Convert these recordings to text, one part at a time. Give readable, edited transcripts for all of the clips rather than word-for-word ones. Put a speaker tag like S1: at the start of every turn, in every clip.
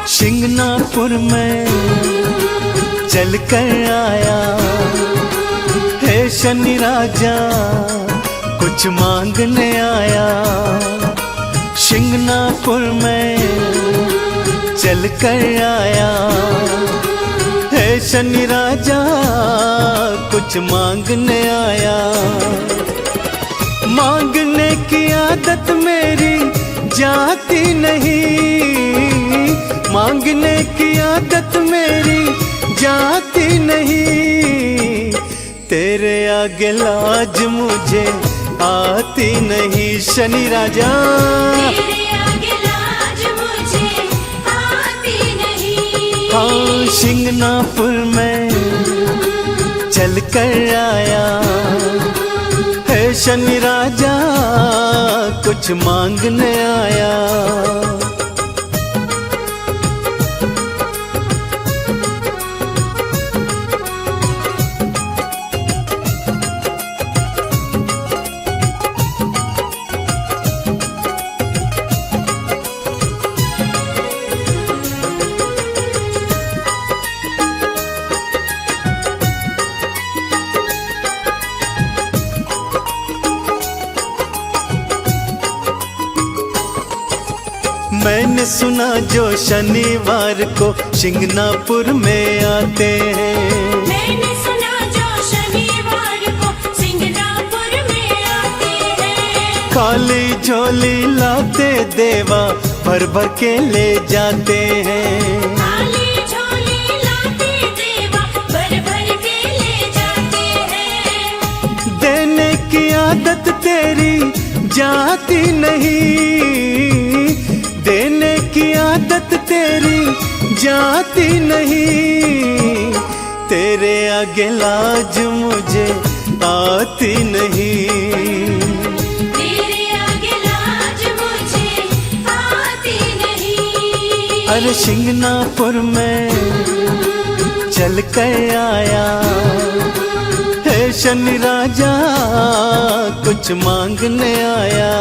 S1: शिंगनापुर में चल कर आया है शनि राजा, कुछ मांगने आया। शिंगनापुर में चल कर आया है शनि राजा, कुछ मांगने आया। मांगने की आदत मेरी जाती नहीं, मांगने की आदत मेरी जाती नहीं। तेरे आगे लाज मुझे आती नहीं शनि राजा,
S2: तेरे आगे लाज मुझे आती नहीं।
S1: हाँ शिंगनापुर में चल कर आया है शनि राजा, कुछ मांगने आया। मैंने सुना जो शनिवार को शिंगनापुर में आते हैं,
S2: मैंने सुना जो शनिवार को शिंगनापुर में आते हैं।
S1: खाली झोली लाते देवा भर भर के ले जाते हैं,
S2: खाली झोली लाते देवा भर भर के ले जाते हैं।
S1: देने की आदत तेरी जाती नहीं, देने की आदत तेरी जाती नहीं। तेरे आगे लाज मुझे आती नहीं,
S2: तेरे आगे लाज मुझे आती नहीं।
S1: अरे शिंगनापुर में चल कर आया है शनि राजा, कुछ मांगने आया।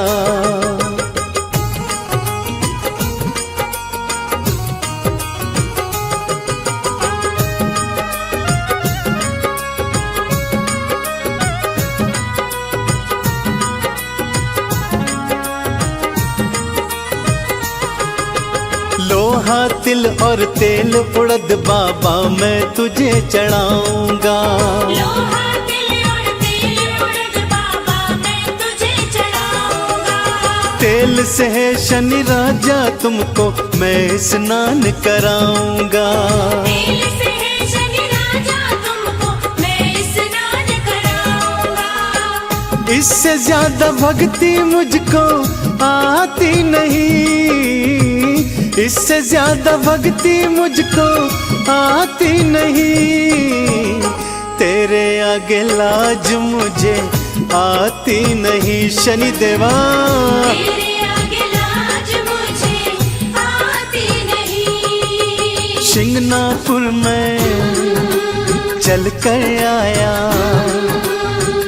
S1: लोहा तिल और तेल उड़द बाबा मैं तुझे चढ़ाऊंगा,
S2: लोहा तिल और तेल उड़द बाबा मैं तुझे चढ़ाऊंगा।
S1: तेल से है शनि राजा तुमको मैं स्नान कराऊंगा,
S2: तेल से है शनि राजा तुमको मैं स्नान कराऊंगा।
S1: इससे ज्यादा भक्ति मुझको आती नहीं, इससे ज्यादा भक्ति मुझको आती नहीं। तेरे आगे लाज मुझे आती नहीं शनि देवा,
S2: तेरे आगे लाज मुझे आती नहीं।
S1: शिंगनापुर में चल कर आया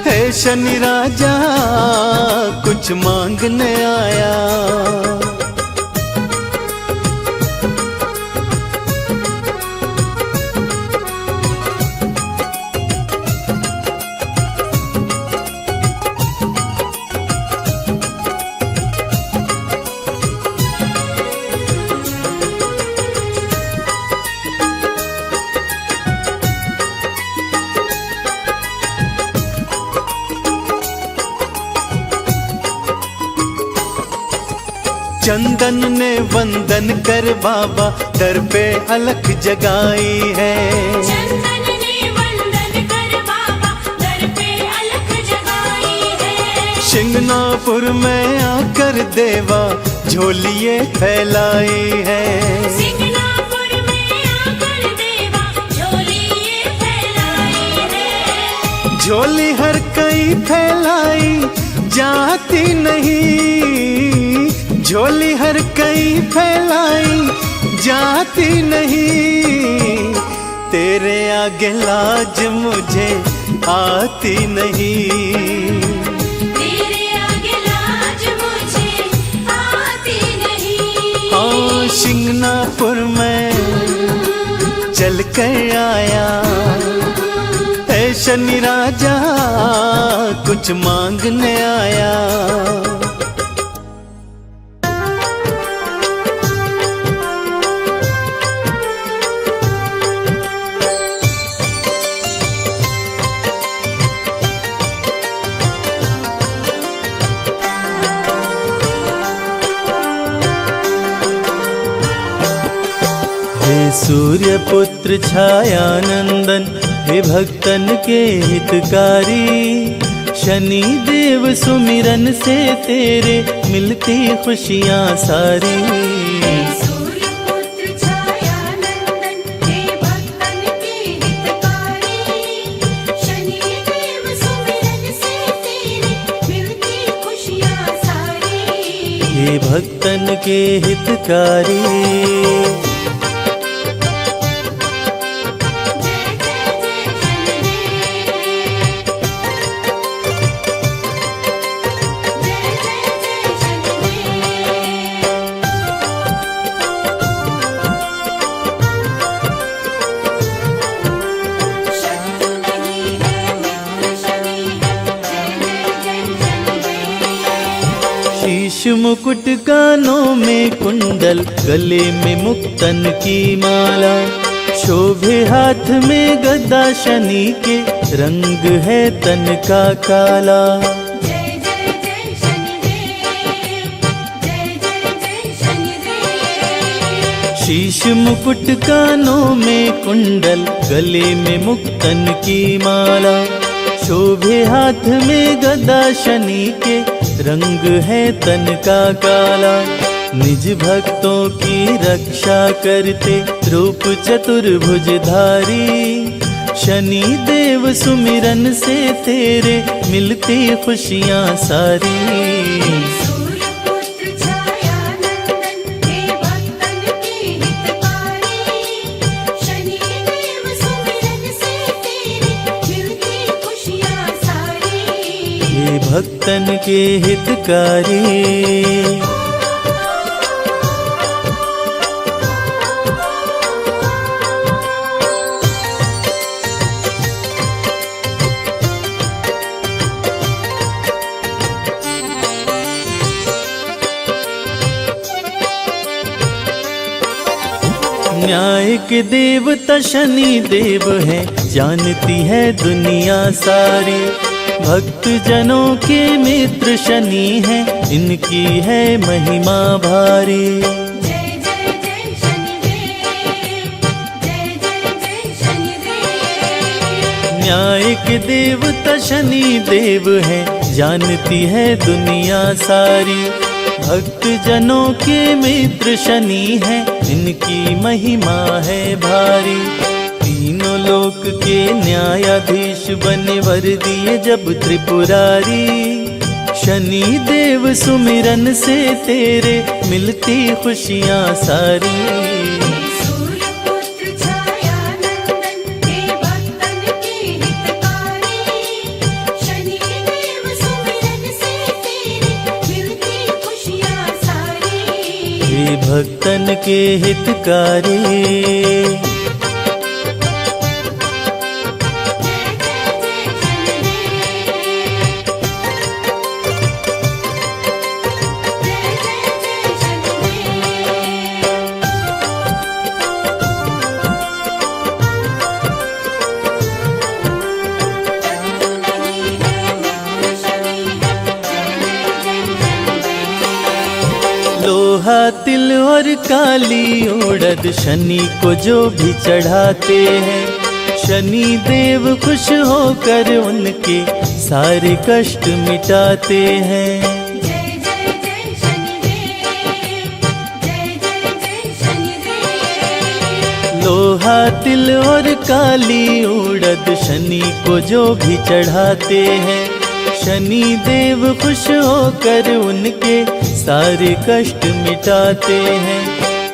S1: है शनि राजा, कुछ मांगने आया। चंदन ने वंदन कर बाबा दर पे अलख जगाई है,
S2: चंदन ने वंदन कर बाबा दर पे अलख जगाई है।
S1: शिंगनापुर में आकर देवा झोलिए फैलाई है,
S2: शिंगनापुर में आकर देवा झोलिए फैलाई है।
S1: झोली हर कई फैलाई जाती नहीं, झोली हर कई फैलाई जाती नहीं, तेरे आगे लाज मुझे आती नहीं,
S2: तेरे आगे लाज मुझे आती नहीं।
S1: हाँ शिंगनापुर में चल कर आया ऐ शनि राजा कुछ मांगने आया। हे सूर्य पुत्र छायानंदन, हे भक्तन के हितकारी, शनि देव सुमिरन से तेरे मिलती खुशियाँ सारी।
S2: सूर्य पुत्र छायानंदन, हे भक्तन के हितकारी, शनि देव सुमिरन से तेरे मिलती खुशियाँ सारी।
S1: हे भक्तन के हितकारी, शीश मुकुट कानों में कुंडल, गले में मुक्तन की माला, शोभे हाथ में गदा शनि के, रंग है तन का काला।
S2: जय जय जय शनिदेव, जय जय जय शनिदेव।
S1: शीश मुकुट कानों में कुंडल, गले में मुक्तन की माला, शोभे हाथ में गदा शनि के, रंग है तन का काला। निज भक्तों की रक्षा करते रूप चतुर्भुजधारी, शनि देव सुमिरन से तेरे मिलती खुशियाँ सारी।
S2: सूर्य पुत्र छायानंदन, हे भक्तन के हितकारी, शनि देव सुमिरन से तेरे मिलती खुशियाँ सारी।
S1: हे भक्तन के हितकारी, न्याय के देवता शनि देव है, जानती है दुनिया सारी, भक्त जनों के मित्र शनि है, इनकी है महिमा भारी।
S2: जय जय जय शनिदेव, जय जय जय शनिदेव।
S1: न्याय के देवता शनि देव है, जानती है दुनिया सारी, भक्त जनों के मित्र शनि है, इनकी महिमा है भारी। तीनों लोक के न्यायाधीश बने वर दिए जब त्रिपुरारी, शनि देव सुमिरन से तेरे मिलती खुशियाँ सारी।
S2: सूर्य पुत्र छायानंदन, हे भक्तन के हितकारी, शनि देव सुमिरन से तेरे मिलती खुशियाँ सारी।
S1: हे भक्तन के हितकारी, लोहा तिल और काली ओड़द शनि को जो भी चढ़ाते हैं, शनि देव खुश होकर उनके सारे कष्ट मिटाते हैं।
S2: जय जय जय शनिदेव, जय जय जय शनिदेव।
S1: लोहा तिल और काली उड़द शनि को जो भी चढ़ाते हैं, शनि देव खुश होकर उनके सारे कष्ट मिटाते हैं।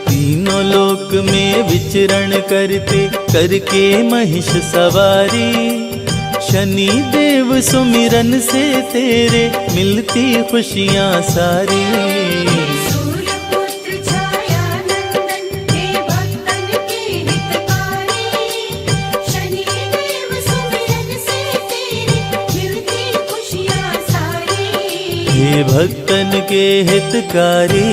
S1: तीनों लोक में विचरण करते करके महिष सवारी, शनि देव सुमिरन से तेरे मिलती खुशियाँ सारी।
S2: सूर्यपुत्र छाया नंदन हे भक्तन के हितकारी, शनि देव सुमिरन से तेरी मिलती खुशियाँ सारी।
S1: हे भक्तन के हितकारी।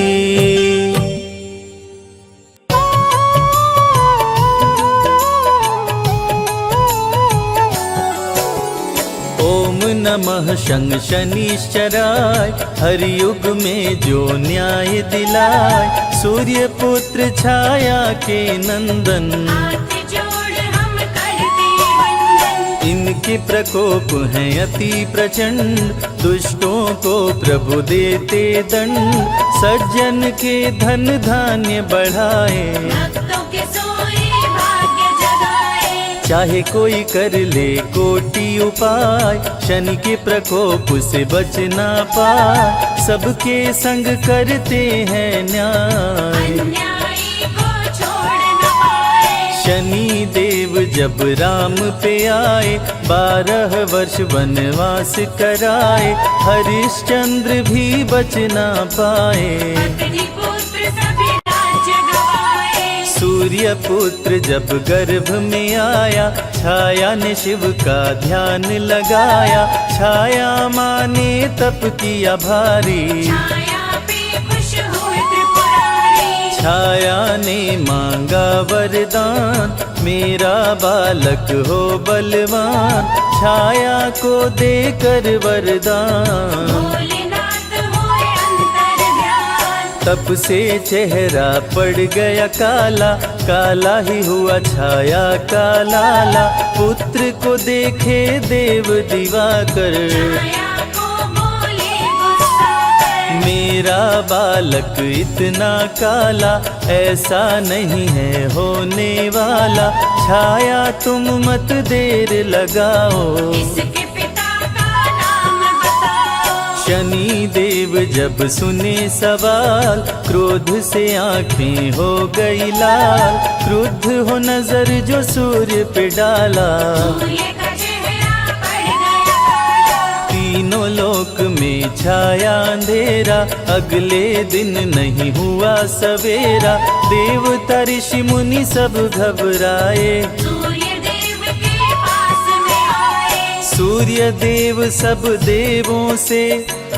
S1: ओम नमः शं शनिश्चराय, हर युग में जो न्याय दिलाय, सूर्य पुत्र छाया के नंदन,
S2: हाथ जोड़ हम करते वंदन।
S1: इनके प्रकोप हैं अति प्रचंड, दुष्टों को प्रभु देते दंड, सज्जन के धन धान्य बढ़ाए,
S2: भक्तों के सोए भाग्य जगाए।
S1: चाहे कोई कर ले कोटि उपाय, शनि के प्रकोप से बच ना पाए, सबके संग करते हैं न्याय,
S2: अन्यायी को छोड़ न पाए।
S1: शनि देव जब राम पे आए, 12 वर्ष वनवास कराए, हरिश्चंद्र भी बच ना पाए,
S2: अग्निपुत्र सभी राज्य गवाए।
S1: सूर्य पुत्र जब गर्भ में आया, छाया ने शिव का ध्यान लगाया, छाया माने तप किया भारी,
S2: छाया पे खुश हुए त्रिपुरारी।
S1: छाया ने मांगा वरदान, मेरा बालक हो बलवान, छाया को देकर वरदान,
S2: भोलेनाथ हुए अंतर्ध्यान।
S1: तप से चेहरा पड़ गया काला, काला ही हुआ छाया का लाला, पुत्र को देखे देव दिवाकर,
S2: छाया को बोले गुस्सा कर।
S1: मेरा बालक इतना काला, ऐसा नहीं है होने वाला, छाया तुम मत देर लगाओ,
S2: इसके पिता का नाम बताओ।
S1: शनि देव जब सुने सवाल, क्रोध से आंखें हो गई लाल, क्रुद्ध हो नजर जो सूर्य पे डाला,
S2: सूर्य का चेहरा पड़ गया काला।
S1: तीनों लोक में छाया अंधेरा, अगले दिन नहीं हुआ सवेरा, देवता ऋषि मुनि सब घबराए,
S2: सूर्य देव के पास में आए।
S1: सूर्य देव सब देवों से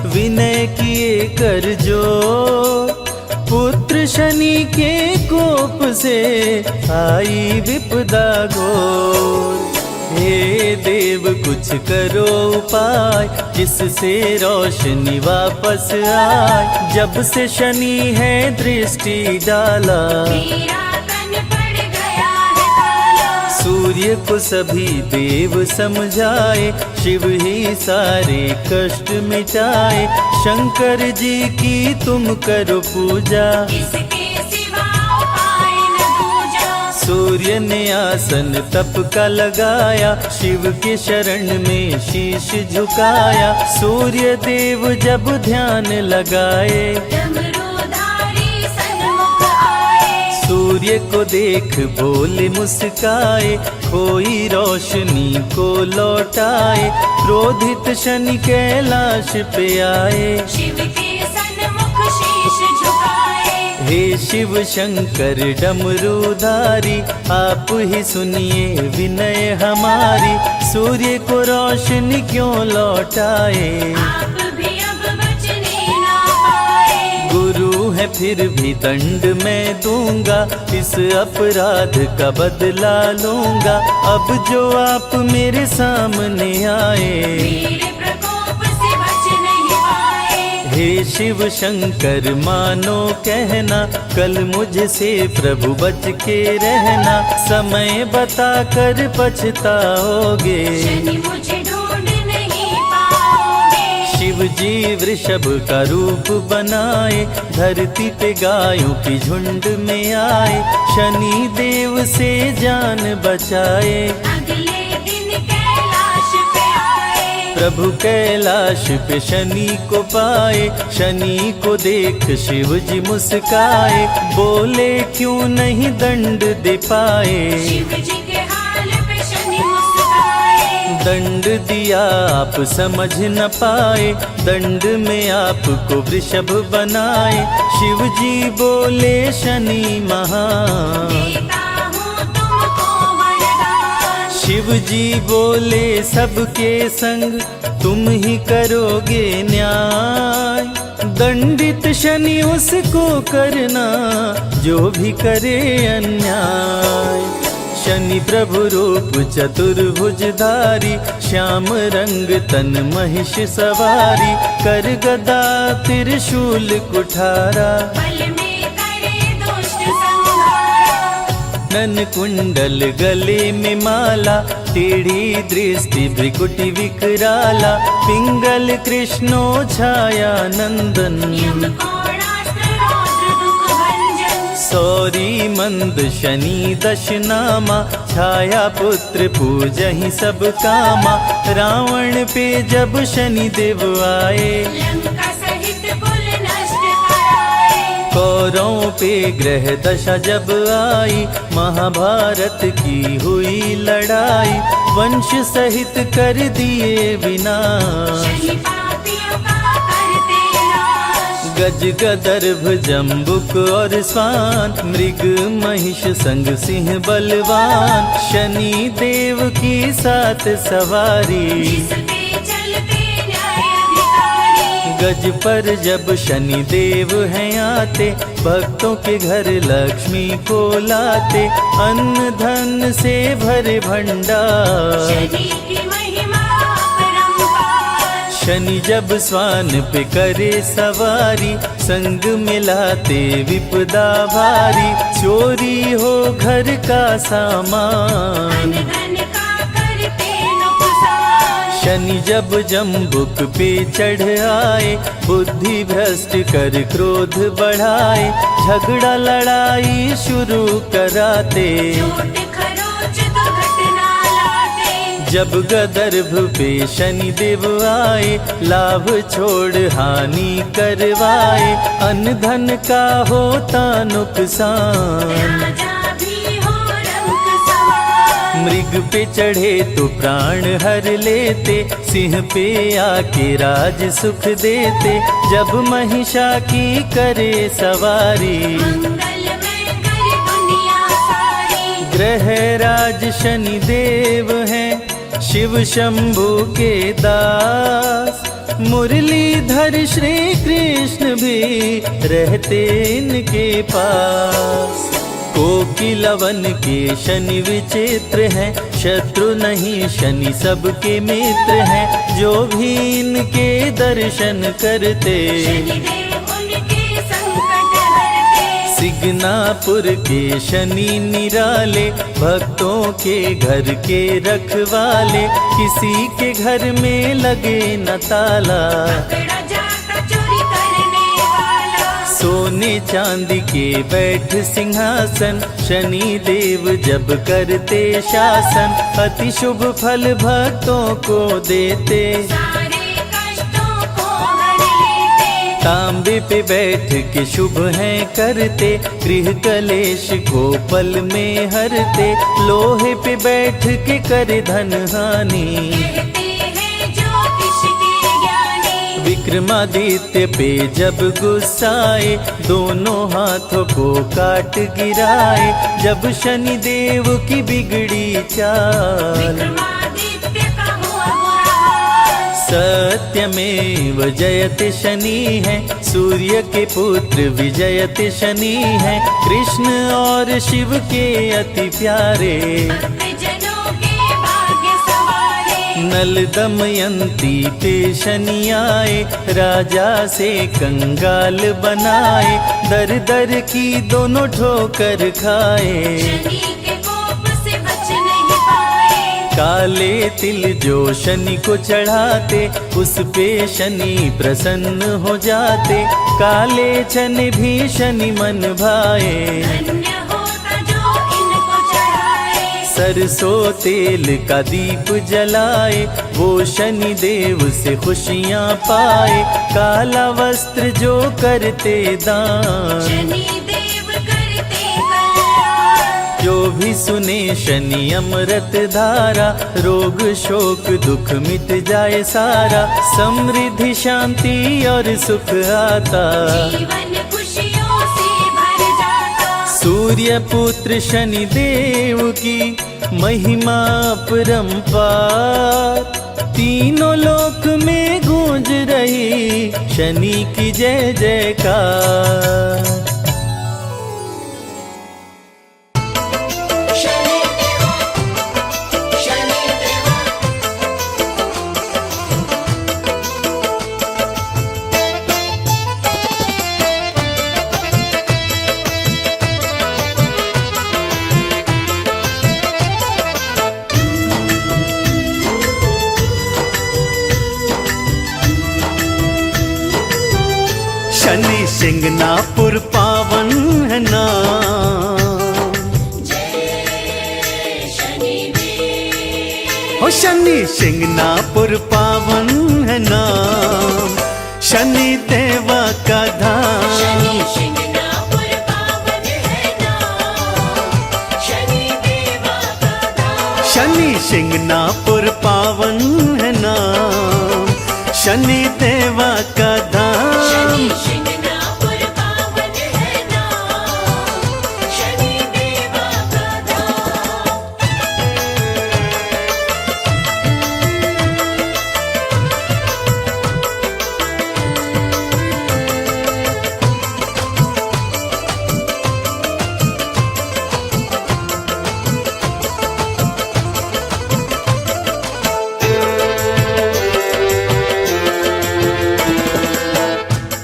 S1: विनय किए कर जोर, पुत्र शनि के कोप से आई विपदा घोर, हे देव कुछ करो उपाय, जिससे रोशनी वापस आए, जब से शनि है दृष्टि डाला,
S2: मेरा तन पड़ गया है काला।
S1: सूर्य को सभी देव समझाए, शिव ही सारे कष्ट मिटाए, शंकर जी की तुम करो पूजा,
S2: इसके सिवा उपाय न दूजा।
S1: सूर्य ने आसन तप का लगाया, शिव के शरण में शीश झुकाया, सूर्य देव जब ध्यान लगाए,
S2: डमरूधारी सन्मुख आए।
S1: सूर्य को देख बोले मुस्काए, खोई रोशनी को लौटाए, क्रोधित शनि कैलाश पे आए,
S2: शिव के सन्मुख शीश झुकाए।
S1: हे शिव शंकर डमरूधारी, आप ही सुनिए विनय हमारी, सूर्य को रोशनी क्यों लौटाए,
S2: आप भी अब बचने ना पाए।
S1: गुरु है फिर भी दंड मैं दूंगा, इस अपराध का बदला लूंगा, अब जो आप मेरे सामने आए,
S2: मेरे प्रकोप से बच नहीं पाए।
S1: हे शिव शंकर मानो कहना, कल मुझसे प्रभु बच के रहना, समय बता कर पछताओगे,
S2: शनि मुझे ढूंढ नहीं पाओगे।
S1: शिव जी वृषभ का रूप बनाए, धरती पे गायों की झुंड में आए, शनि देव से जान बचाए।
S2: अगले दिन कैलाश पे आए,
S1: प्रभु कैलाश पे शनि को पाए, शनि को देख शिव जी मुस्काए, बोले क्यों नहीं दंड दे पाए।
S2: शिव जी के हाल पे शनि मुस्काए,
S1: दंड दिया आप समझ न पाए, दंड में आपको वृषभ बनाए, शिव जी बोले शनि महान।
S2: देता हूँ तुमको वरदान,
S1: शिव जी बोले सबके संग तुम ही करोगे न्याय, दंडित शनि उसको करना जो भी करे अन्याय। शनि प्रभु रूप चतुर्भुजधारी, श्याम रंग तन महिष सवारी, कर गदा त्रिशूल कुठारा,
S2: बल में करे दुष्ट संहारा।
S1: नन कुंडल गले में माला, टेढ़ी दृष्टि भ्रिकुटि विकराला, पिंगल कृष्णो छाया नंदन,
S2: यम कोणास्त्र रौद्र दुख भंजन,
S1: सौरी मंद शनि दशनामा, छाया पुत्र पूजहि सब कामा, रावण पे जब शनि देव आए,
S2: लंका सहित कुल नष्ट कराए।
S1: कौरवों पे ग्रह दशा जब आई, महाभारत की हुई लड़ाई, वंश सहित कर दिए विनाश।
S2: शनि पापियों का करते नाश,
S1: गज गदर्भ जम्बुक और स्वान, मृग महिष संग सिंह बलवान, शनि देव की साथ सवारी,
S2: जिस पे चलते न्यायाधिकारी।
S1: गज पर जब शनि देव हैं आते, भक्तों के घर लक्ष्मी को लाते, अन्न धन से भरे भंडार।
S2: शनि की महिमा अपरंपार,
S1: शनि जब स्वान पे करे सवारी, संग मिलाते विपदा भारी, चोरी हो घर का सामान।
S2: धन का करते नुकसान,
S1: शनि जब जम्बुक पे चढ़ आए, बुद्धि भ्रष्ट कर क्रोध बढ़ाए, झगड़ा लड़ाई शुरू कराते,
S2: झूठ खरोच दुर्घटना लाते।
S1: जब गदर्भ पे शनि देव आए, लाभ छोड़ हानि करवाए, अन्न धन का होता नुकसान।
S2: राजा भी हो रंक सवार,
S1: मृग पे चढ़े तो प्राण हर लेते, सिंह पे आके राज सुख देते, जब महिषा की करे सवारी,
S2: मंगलमय कर दुनिया सारी।
S1: ग्रह राज शनि देव हैं, शिव शंभु के दास, मुरलीधर श्री कृष्ण भी रहते इनके पास। कोकिलवन के शनि विचित्र हैं, शत्रु नहीं शनि सबके मित्र हैं, जो भी इनके दर्शन करते,
S2: शनिदेव उनके संकट हरते।
S1: सिगनापुर के शनि निराले, भक्तों के घर के रखवाले, किसी के घर में लगे न ताला,
S2: पकड़ा जाता चोरी करने वाला।
S1: सोने चांदी के बैठ सिंहासन, शनि देव जब करते शासन, अति शुभ फल भक्तों को देते,
S2: सारे कष्टों को हर लेते।
S1: तांबे पे बैठ के शुभ हैं करते, गृह कलेश को पल में हरते, लोहे पे बैठ के करे धन हानि,
S2: कहते हैं ज्योतिष के ज्ञानी।
S1: विक्रमादित्य पे जब गुस्साए, दोनों हाथों को काट गिराए, जब शनि देव की बिगड़ी चाल,
S2: विक्रमादित्य का हुआ बुरा हाल।
S1: सत्यमेव जयते शनि है, सूर्य के पुत्र विजयत शनि है, कृष्ण और शिव के अति प्यारे,
S2: भक्तजनों के भाग्य सवारे।
S1: नल दमयंती पे शनि आए, राजा से कंगाल बनाए, दर दर की दोनों ठोकर खाए,
S2: शनि के कोप से बच नहीं पाए।
S1: काले तिल जो शनि को चढ़ाते, उस पे शनि प्रसन्न हो जाते। काले चने भी शनि मन भाए,
S2: धन्य होता जो इनको चढ़ाए।
S1: सरसों तेल का दीप जलाए, वो शनि देव से खुशियाँ पाए। काला वस्त्र जो करते दान,
S2: शनि देव करते कल्याण।
S1: जो भी सुने शनि अमृत धारा, रोग शोक दुख मिट जाए सारा। समृद्धि शांति और सुख आता,
S2: जीवन खुशियों से भर जाता।
S1: सूर्य पुत्र शनि देव की महिमा परंपार। तीनों लोक में गूंज रही शनि की जय जयकार।
S2: शनि देवा, शनि देवा,
S1: शनि सिंगनापुर पावन है नाम,
S2: जय शनि देव।
S1: हो शनि सिंगनापुर पावन है नाम। शनि देवा का धाम,
S2: शनि शिंगणापुर पावन है नाम। शनि देवा का धाम।
S1: शनि सिंगनापुर पावन है नाम। शनि देवा का धाम,
S2: शनि शिंगणापुर पावन है नाम। शनि देवा का धाम।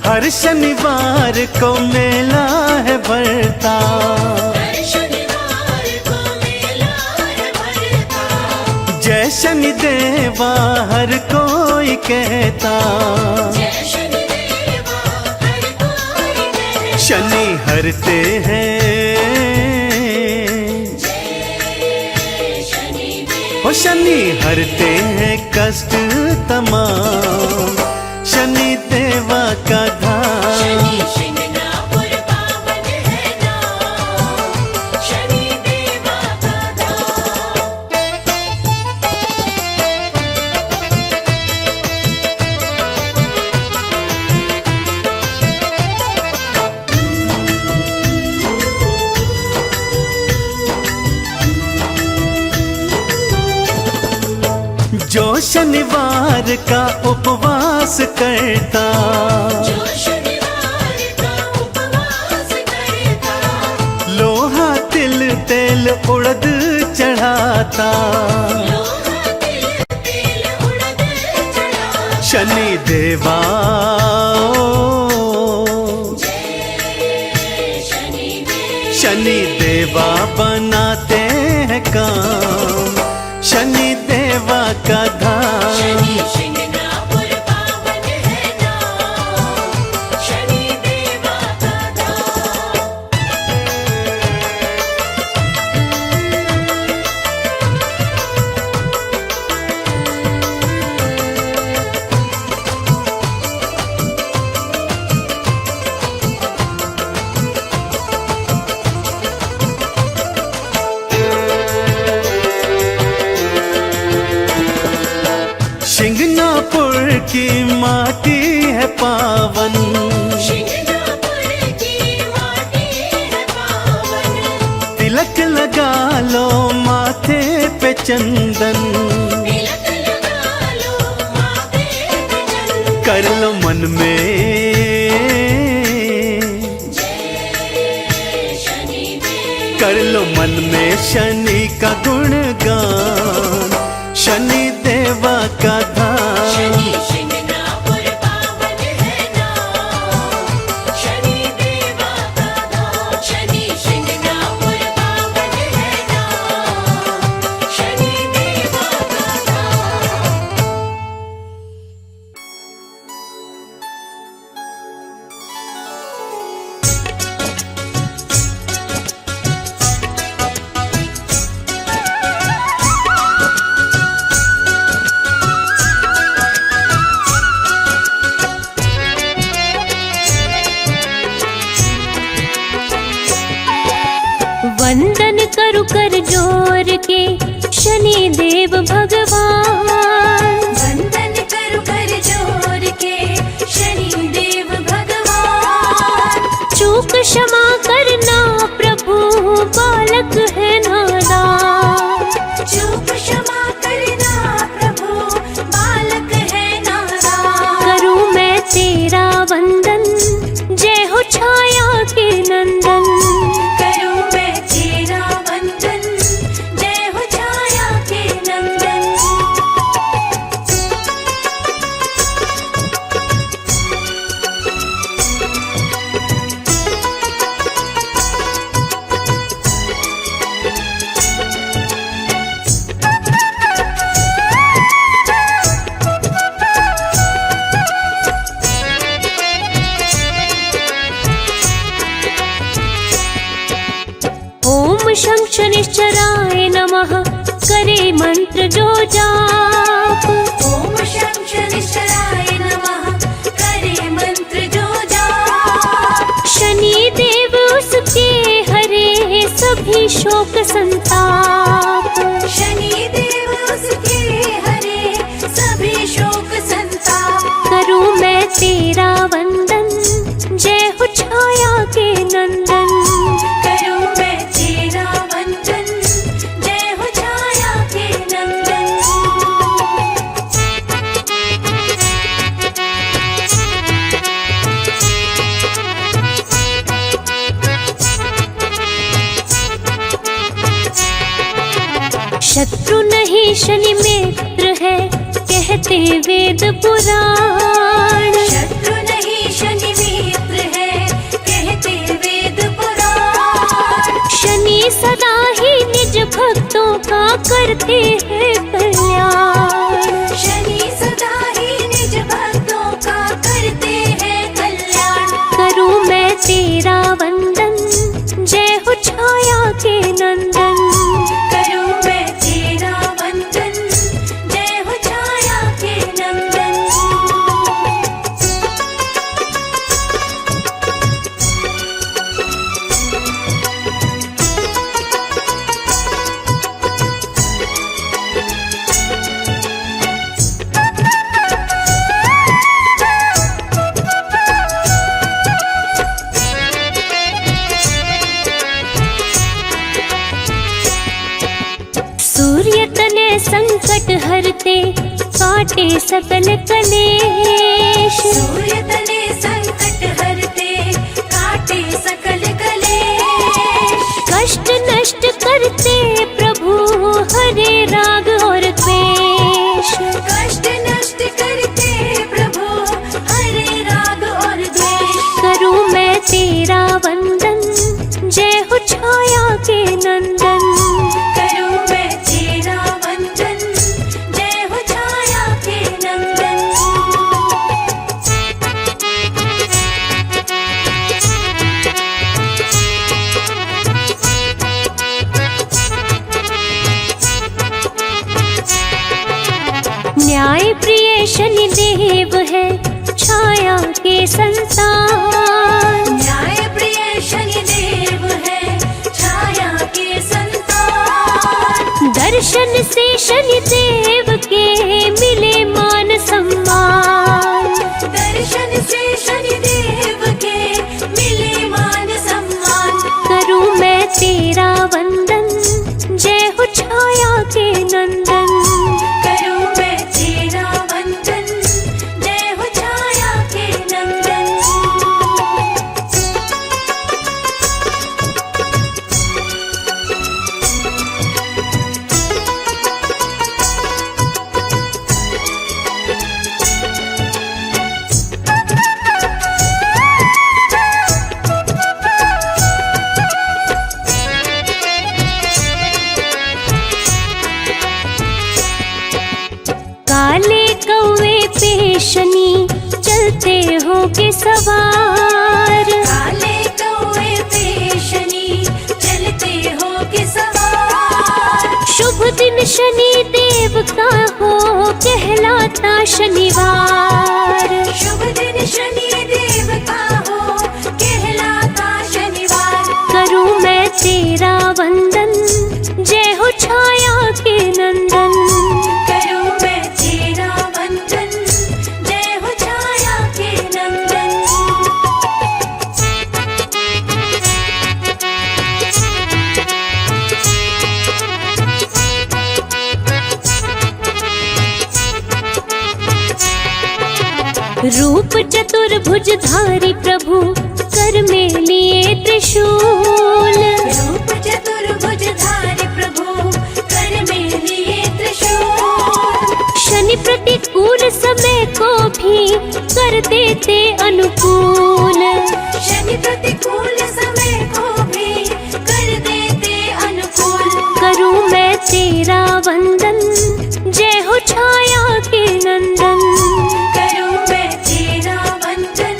S1: हर शनिवार को मेला है भरता।
S2: हर शनिवार को मेला है भरता।
S1: जय शनि देवा हर कोई कहता।
S2: जय शनि देवा हर कोई कहता।
S1: शनि हरते हैं,
S2: जय शनि देव।
S1: ओ शनि हरते हैं कष्ट तमाम। शनि देवा का धाम,
S2: शनि शिंगणापुर पावन है नाम। शनि देवा का धाम।
S1: जो शनिवार का उपवास करता।
S2: जो शनिवार का उपवास करता।
S1: लोहा तिल तेल उड़द चढ़ाता।
S2: लोहा तिल तेल उड़द चढ़ाता।
S1: शनि देवा
S2: जय शनि देव।
S1: शनि देवा बनाते हैं काम। शनि देवा का धाम,
S2: शनि शिंगणापुर पावन है नाम। शनि देवा का धाम।
S1: शिंगनापुर की माटी है पावन।
S2: शिंगणापुर की माटी है पावन।
S1: तिलक लगा लो माथे पे चंदन।
S2: तिलक लगा लो माथे पे चंदन।
S1: कर लो मन में,
S2: जय शनि देव।
S1: कर लो मन में शनि का गुणगान। शनि देवा का धाम,
S2: शनि शिंगणापुर पावन है नाम। शनि देवा का धाम। शनि शिंगणापुर पावन है नाम। शनि देवा
S3: करु कर जोर के शनि देव भगवान।
S2: वंदन करु कर जोर के शनि देव भगवान।
S3: चूक क्षमा करना प्रभु बालक है नादान।
S2: चूक क्षमा करना प्रभु बालक है नादान।
S3: करूं मैं तेरा वंदन, जय हो छाया के नंदन।
S2: करूं मैं तेरा वंदन, जय हो छाया के नंदन।
S3: ओम शं शनिश्चराय नमः, करे मंत्र जो जाप।
S2: ओम शं शनिश्चराय नमः, करे मंत्र जो जाप।
S3: शनि देव उसके हरे सभी शोक संताप।
S2: शनि देव उसके हरे सभी शोक संताप।
S3: करूं मैं तेरा वंदन, जय हो छाया के नंदन।
S2: करूं मैं तेरा वंदन, जय हो छाया के नंदन।
S3: शत्रु नहीं शनि मित्र है, कहते वेद पुराण।
S2: शत्रु नहीं शनि मित्र है, कहते वेद पुराण।
S3: शनि सदा ही निज भक्तों का करते हैं कल्याण।
S2: शनि सदा ही निज भक्तों का करते हैं कल्याण।
S3: करूं मैं तेरा वंदन, जय हो छाया के नंदन।
S2: करूं मैं तेरा वंदन, जय हो छाया के नंदन।
S3: सूर्य तने संकट हरते, काटे सकल कलेश।
S2: सूर्य तले संकट हरते, काटे सकल कलेश।
S3: कष्ट नष्ट करते प्रभु हरे राग और द्वेष।
S2: कष्ट नष्ट करते प्रभु हरे राग और द्वेष।
S3: करूं मैं तेरा वंदन, जय हो छाया के नंदन।
S2: करूं मैं तेरा वंदन, जय हो छाया के नंदन।
S3: न्याय प्रिय शनि देव है, छाया के संतान।
S2: न्याय प्रिय शनि देव है, छाया के संतान।
S3: दर्शन से शनि देव के मिले मान सम्मान।
S2: दर्शन से शनि देव के मिले मान सम्मान।
S3: करूं मैं तेरा वंदन, जय हो छाया के नंदन।
S2: करूं मैं तेरा वंदन, जय हो छाया के नंदन।
S3: काले कौवे पे शनि चलते हो के सवार।
S2: काले कौवे पे शनि चलते हो के सवार।
S3: शुभ दिन शनि देव का हो कहलाता शनिवार।
S2: शुभ दिन शनि देव का हो कहलाता शनिवार।
S3: करूं मैं तेरा वंदन, रूप चतुर्भुजधारी प्रभु कर में लिए त्रिशूल।
S2: रूप चतुर्भुजधारी प्रभु कर में लिए त्रिशूल।
S3: शनि प्रतिकूल समय को भी कर देते अनुकूल।
S2: शनि प्रतिकूल समय को भी कर देते अनुकूल।
S3: करूं मैं तेरा वंदन, जय हो छाया के नंदन।
S2: करूं मैं तेरा वंदन,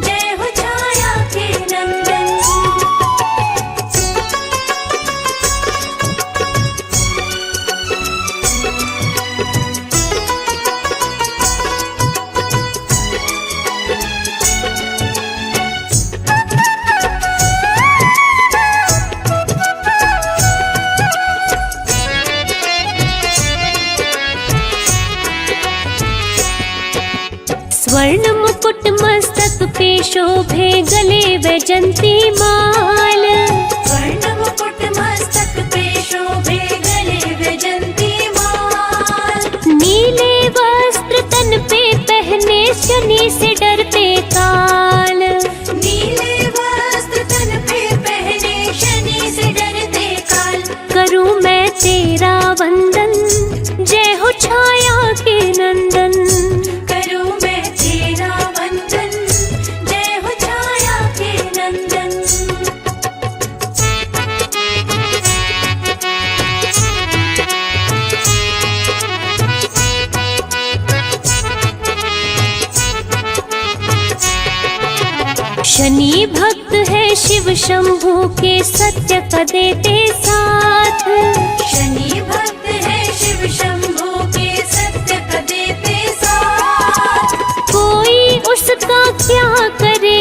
S2: जय हो छाया के नंदन।
S3: स्वर्ण मुकुट मस्तक पे शोभे, गले वैजंती माल।
S2: स्वर्ण मुकुट मस्तक पे शोभे, गले वैजंती माल।
S3: नीले वस्त्र तन पे पहने, शनि से डरते काल।
S2: नीले वस्त्र तन पे पहने, शनि से डरते काल।
S3: करूं मैं तेरा वंदन, जय हो छाया के नंदन।
S2: करूं मैं तेरा वंदन, जय हो छाया के नंदन।
S3: शनि भक्त है शिव शंभू के, सत्य का देते साथ।
S2: शनि भक्त है शिव शंभू के, सत्य का देते साथ।
S3: कोई उसका क्या करे,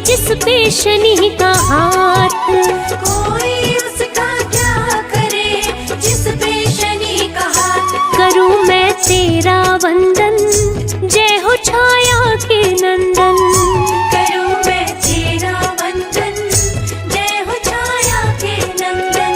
S3: जिस पे शनि का हाथ।
S2: कोई उसका क्या करे, जिस पे शनि का हाथ।
S3: करूं मैं तेरा वंदन, जय हो छाया के नंदन।
S2: करूं मैं तेरा वंदन, जय हो छाया के नंदन।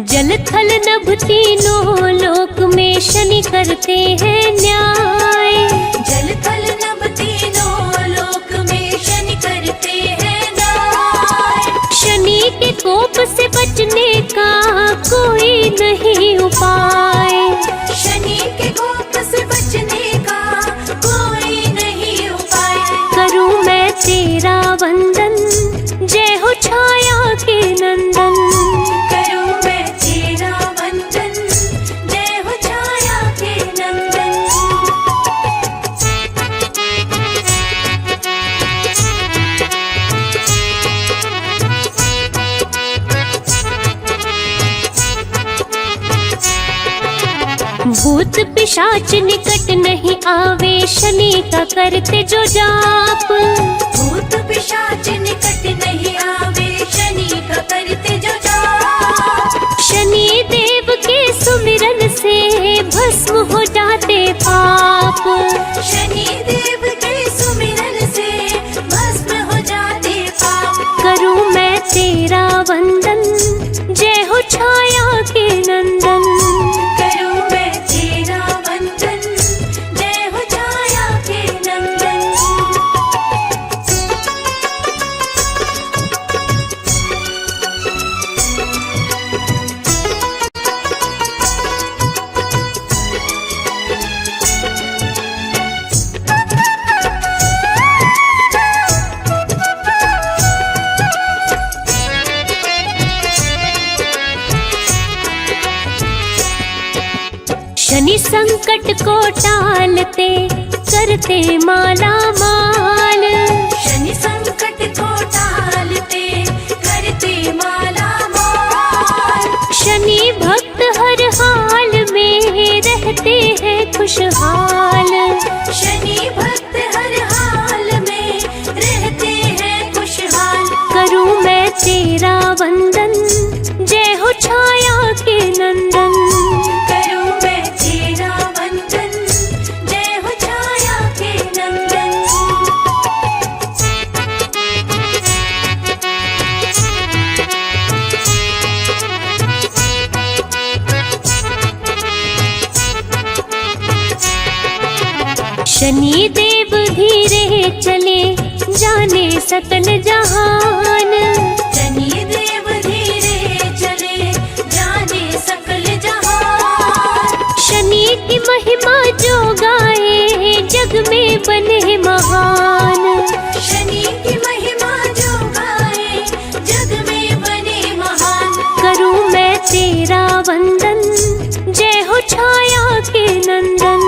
S3: जल थल नभ तीनों लोक में शनि करते हैं न्याय।
S2: जल थल नभ तीनों लोक में शनि करते हैं न्याय।
S3: शनि के कोप से बचने का कोई नहीं उपाय।
S2: शनि के कोप से बचने का कोई नहीं उपाय।
S3: करूं मैं तेरा वंदन, जय हो छाया के नंदन।
S2: करूं मैं तेरा वंदन, जय हो छाया के नंदन।
S3: भूत पिशाच निकट नहीं आवे, शनि का करते जो जाप।
S2: भूत पिशाच निकट नहीं आवे, शनि का करते जो जाप।
S3: शनि देव के सुमिरन से भस्म हो जाते पाप।
S2: शनि देव के सुमिरन से भस्म हो जाते पाप।
S3: करूं मैं तेरा वंदन, जय हो छाया के नंदन।
S2: करूं मैं तेरा वंदन, जय हो छाया के नंदन।
S3: शनि संकट को टालते, करते माला माल।
S2: शनि संकट को टालते, करते माला माल।
S3: शनि भक्त हर हाल में रहते हैं खुशहाल।
S2: शनि भक्त हर हाल में रहते हैं खुशहाल।
S3: करूं मैं तेरा वंदन, जय हो छाया के नंदन।
S2: करूं मैं तेरा वंदन, जय हो छाया के नंदन।
S3: शनि देव धीरे चले, जाने सकल जहान।
S2: शनि देव धीरे चले, जाने सकल जहान।
S3: शनि की महिमा जो गाए, जग में बने महान।
S2: शनि की महिमा जो गाए, जग में बने महान।
S3: करूं मैं तेरा वंदन, जय हो छाया के नंदन।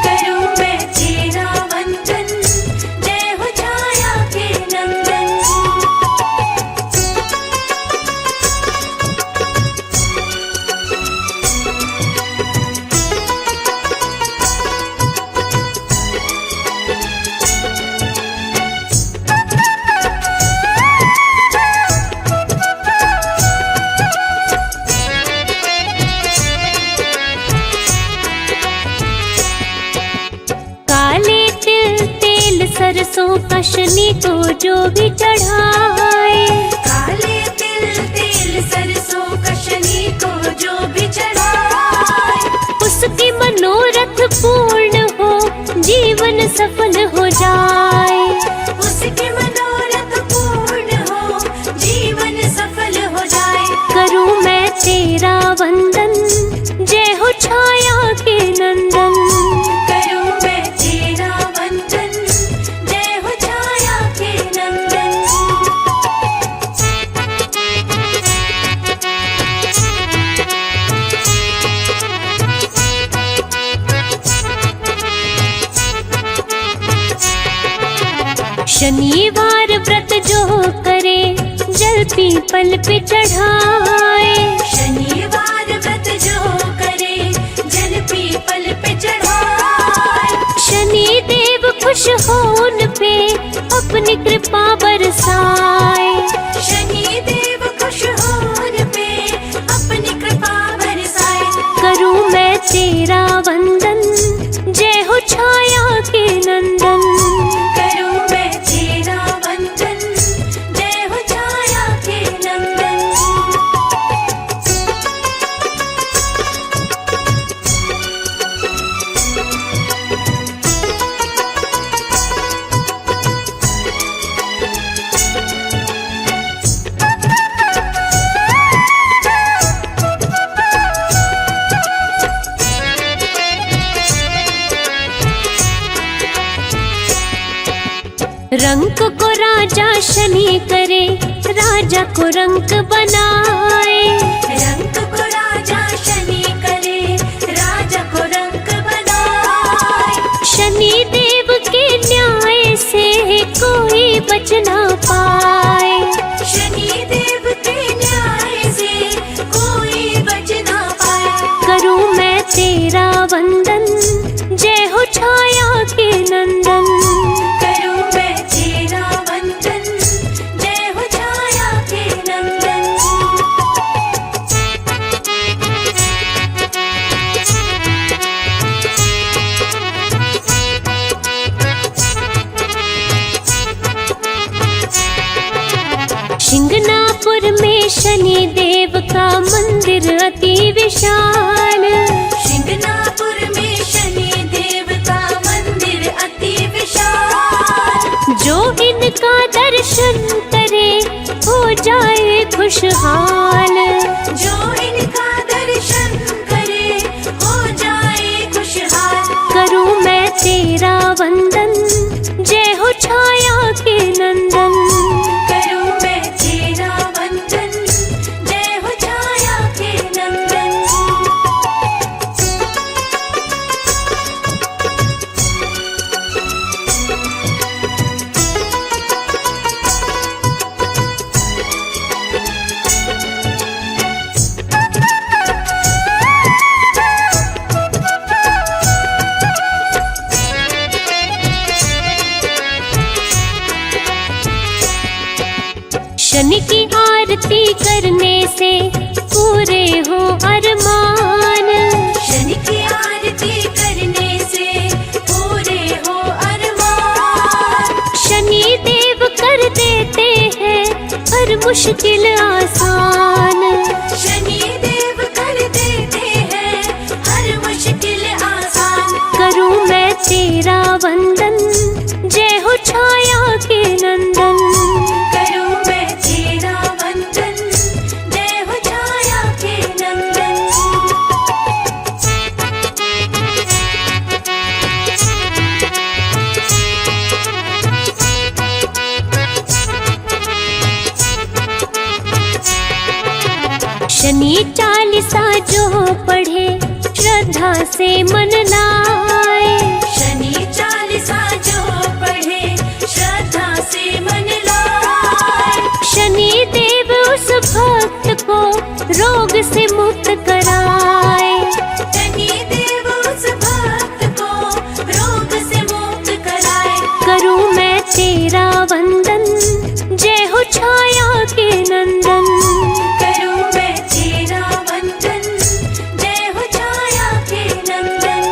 S2: करूं मैं तेरा वंदन, जय हो छाया के नंदन।
S3: काले तिल तेल सरसों का शनि को जो भी चढ़ाए,
S2: काले तिल तेल सरसों का शनि को जो भी चढ़ाए,
S3: उसकी मनोरथ पूर्ण हो, जीवन सफल हो जाए।
S2: उसके मनोरथ पूर्ण हो, जीवन सफल हो जाए।
S3: करूं मैं तेरा वंदन, जय हो छाया के नंदन।
S2: करूं मैं तेरा वंदन, जय हो छाया के नंदन।
S3: शनिवार व्रत जो करे, जल पीपल पे चढ़ाए।
S2: शनिवार व्रत जो करे, जल पीपल पे चढ़ाए।
S3: शनि देव खुश हो उन पे, अपनी कृपा बरसाए।
S2: शनि देव खुश हो उन पे, अपनी कृपा बरसाए।
S3: करूं मैं तेरा वंदन, जय हो छाया के नंदन।
S2: करूं मैं तेरा वंदन, जय हो छाया के नंदन।
S3: रंक को राजा शनि करे, राजा को रंक बनाए।
S2: रंक को राजा शनि करे, राजा को रंक बनाए।
S3: शनि देव के न्याय से कोई बच ना पाए।
S2: शनि देव के न्याय से कोई बच ना पाए।
S3: करूं मैं तेरा वंदन, जय हो छाया के नंदन।
S2: करूं मैं तेरा वंदन, जय हो छाया के नंदन।
S3: शिंगनापुर में शनि देव का मंदिर अति विशाल।
S2: शिंगनापुर में शनि देव का मंदिर अति विशाल।
S3: जो इनका दर्शन करे, हो जाए खुशहाल।
S2: जो इनका दर्शन करे, हो जाए खुशहाल।
S3: करूं मैं तेरा वंदन, जय हो छाया के नंदन।
S2: करूं मैं तेरा वंदन, जय हो छाया के नंदन।
S3: आरती करने से पूरे हो अरमान।
S2: शनि की आरती करने से पूरे हो अरमान।
S3: शनि देव कर देते हैं हर मुश्किल आसान।
S2: शनि देव कर देते हैं हर मुश्किल आसान।
S3: करूं मैं तेरा वंदन, जय हो छाया के नंदन।
S2: करूं मैं तेरा वंदन, जय हो छाया के नंदन।
S3: शनि चालीसा जो पढ़े श्रद्धा से मन लाए।
S2: शनि चालीसा जो पढ़े श्रद्धा से मन लाए।
S3: शनि देव उस भक्त को रोग से मुक्त कराए।
S2: शनि देव उस भक्त को रोग से मुक्त कराए।
S3: करूं मैं तेरा वंदन, जय हो छाया के नंदन।
S2: करूं मैं तेरा वंदन, जय हो छाया के नंदन।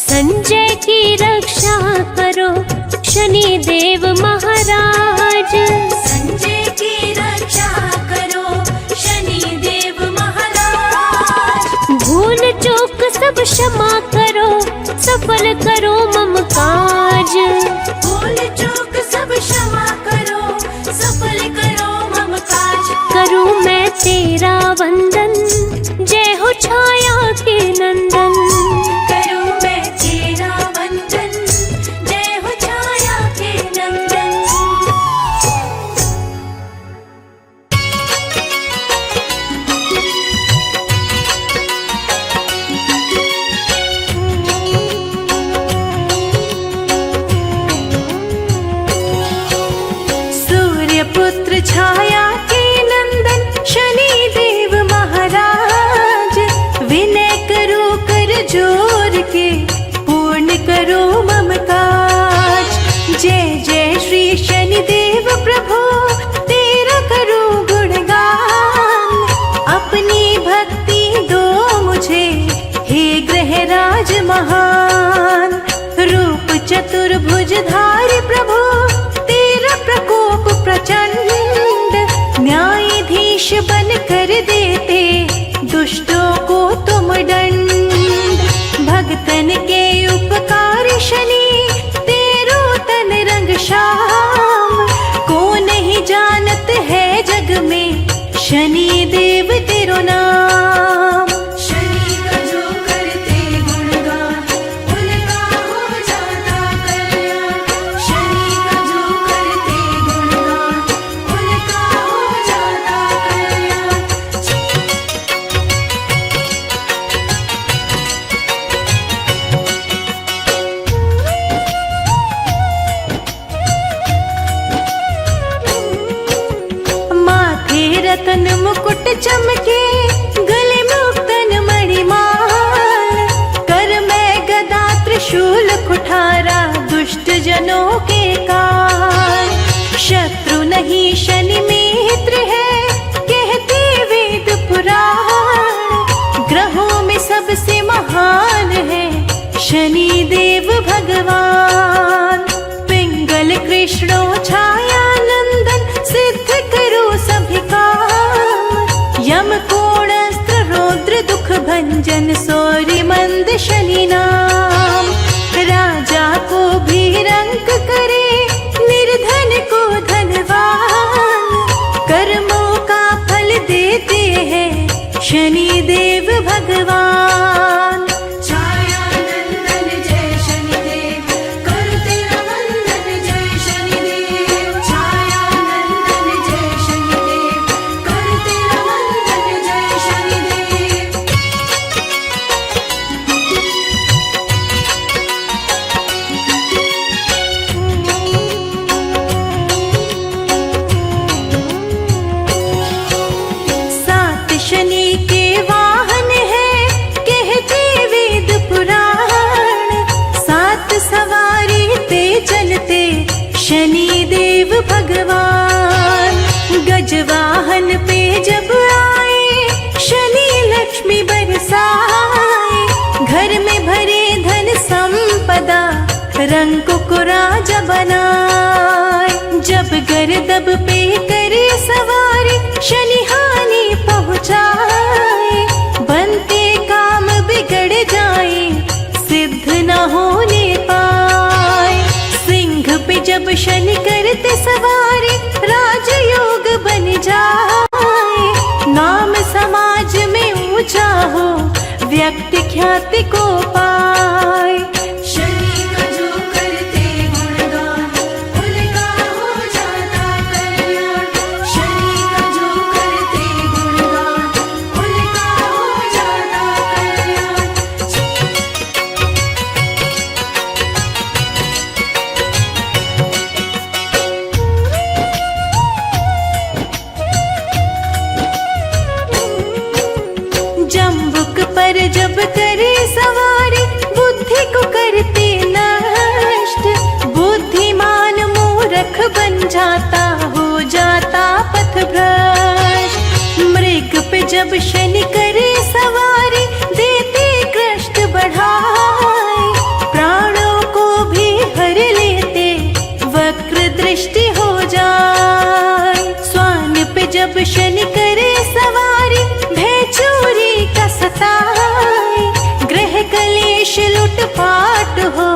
S3: संजय की रक्षा करो शनि देव महाराज।
S2: संजय की रक्षा करो शनि देव महाराज।
S3: भूल चूक सब क्षमा करो, सफल करो मम काज।
S2: भूल चूक सब क्षमा करो, सफल करो मम काज।
S3: करूं मैं तेरा वंदन, जय हो छाया के नंदन।
S2: करूं मैं तेरा वंदन, जय हो छाया के नंदन। सूर्यपुत्र छाया के नंदन शनि देव महाराज। विनय करो कर जोर के, पूर्ण करो मम काज। जय जय श्री शनि देव प्रभु, तेरा करो गुणगान। अपनी भक्ति दो मुझे, हे ग्रहराज महान। रूप चतुर्भुजधारी प्रभु, तेरा प्रकोप प्रचंड। न्यायाधीश बन कर देते दुष्टों को तुम दंड। भक्तन के उपकारी शनि, तेरो तन रंग श्याम। को नहीं जानत है जग में, शनि देव तेरो नाम। शनि का जो करते गुणगान, उनका हो जाता कल्याण। शनि का जो करते गुणगान, उनका हो जाता कल्याण। माथे रतन मुकुट चमके, गले मुक्तन मणिमाल। कर मैं गदा त्रिशूल कुठारा, दुष्ट जनों के काल। शत्रु नहीं शनि मित्र है, कहते वेद पुराण। ग्रहों में सबसे महान है शनि देव भगवान। पिंगल कृष्णो छाया नंदन, सिद्ध करो सभी काम। यम कोण अस्त्र रौद्र दुख भंजन, सौर्य मंद शनि नाम। राजा को भी रंक करे, निर्धन को धनवान। कर्मों का फल देते हैं शनि देव भगवान। छाया नंदन जय शनि देव, करो तेरा वंदन जय शनि देव। छाया नंदन जय शनि देव, करो तेरा वंदन जय शनि देव।
S4: भगवान। गजवाहन पे जब आए शनि लक्ष्मी बरसाए, घर में भरे धन संपदा रंग को राजा बनाए। जब गर्दब पे करे सवारी शनि हानि पहुँचाए, बनते काम बिगड़ जाए सिद्ध न होने पाए। सिंह पे जब शनि करते सवारी राजयोग बन जाए, नाम समाज में ऊंचा हो व्यक्ति ख्याति को पाए। शनि का जो करते गुणगान उनका हो जाता कल्याण। शनि का जो करते गुणगान उनका हो जाता कल्याण। जम्बुक पर जब करे सवारी बुद्धि को करते नष्ट, बुद्धिमान मूर्ख बन जाता हो जाता पथभ्रष्ट। मृग पे जब शनि करे सवारी देते कष्ट बढ़ाए, प्राणों को भी हर लेते वक्र दृष्टि हो जाए। स्वान पे जब शनि करे सवारी भय चोरी का सताए, ग्रह कलेश लूटपाट हो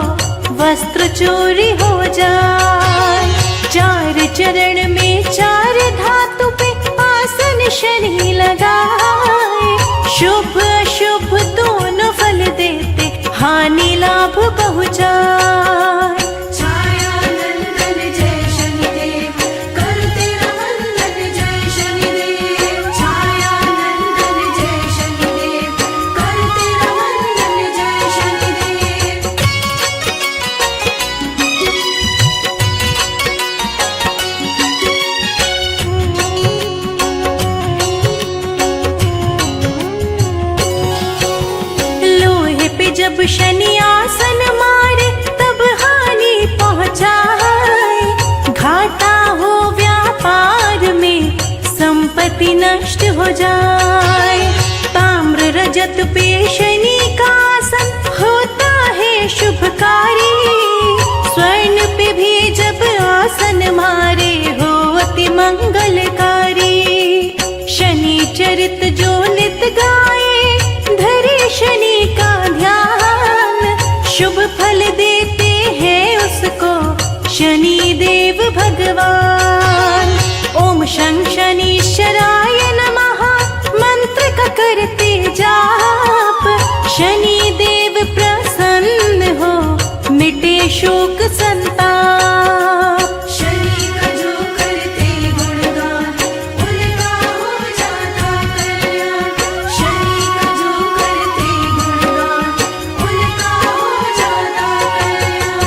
S4: वस्त्र चोरी हो जाए। चार चरण में चार धातु पे आसन शनि लगाए, शुभ अशुभ दोनों फल देते हानि लाभ पहुँचाए। छायानंदन जय शनिदेव करते वंदन जय शनिदेव। छायानंदन जय शनिदेव करते वंदन जय शनिदेव। लोहे पे जब शनि आसन मारे तब हानि पहुँचाए, घाटा हो व्यापार में संपत्ति नष्ट हो जाए। ताम्र रजत पे शनि का आसन होता है शुभकारी, स्वर्ण पे भी जब आसन मारे हो अति मंगलकारी। शनि चरित जो नित गाए धरे शनि का ध्यान, शुभ फल देते हैं उसको शनि देव भगवान। ओम शं शनीश्वराय नमः मंत्र का करते जाप, शनि देव प्रसन्न हो मिटे शोक संताप। शनि का जो करते गुणगान उनका हो जाता कल्याण। शनि का जो करते गुणगान उनका हो जाता कल्याण।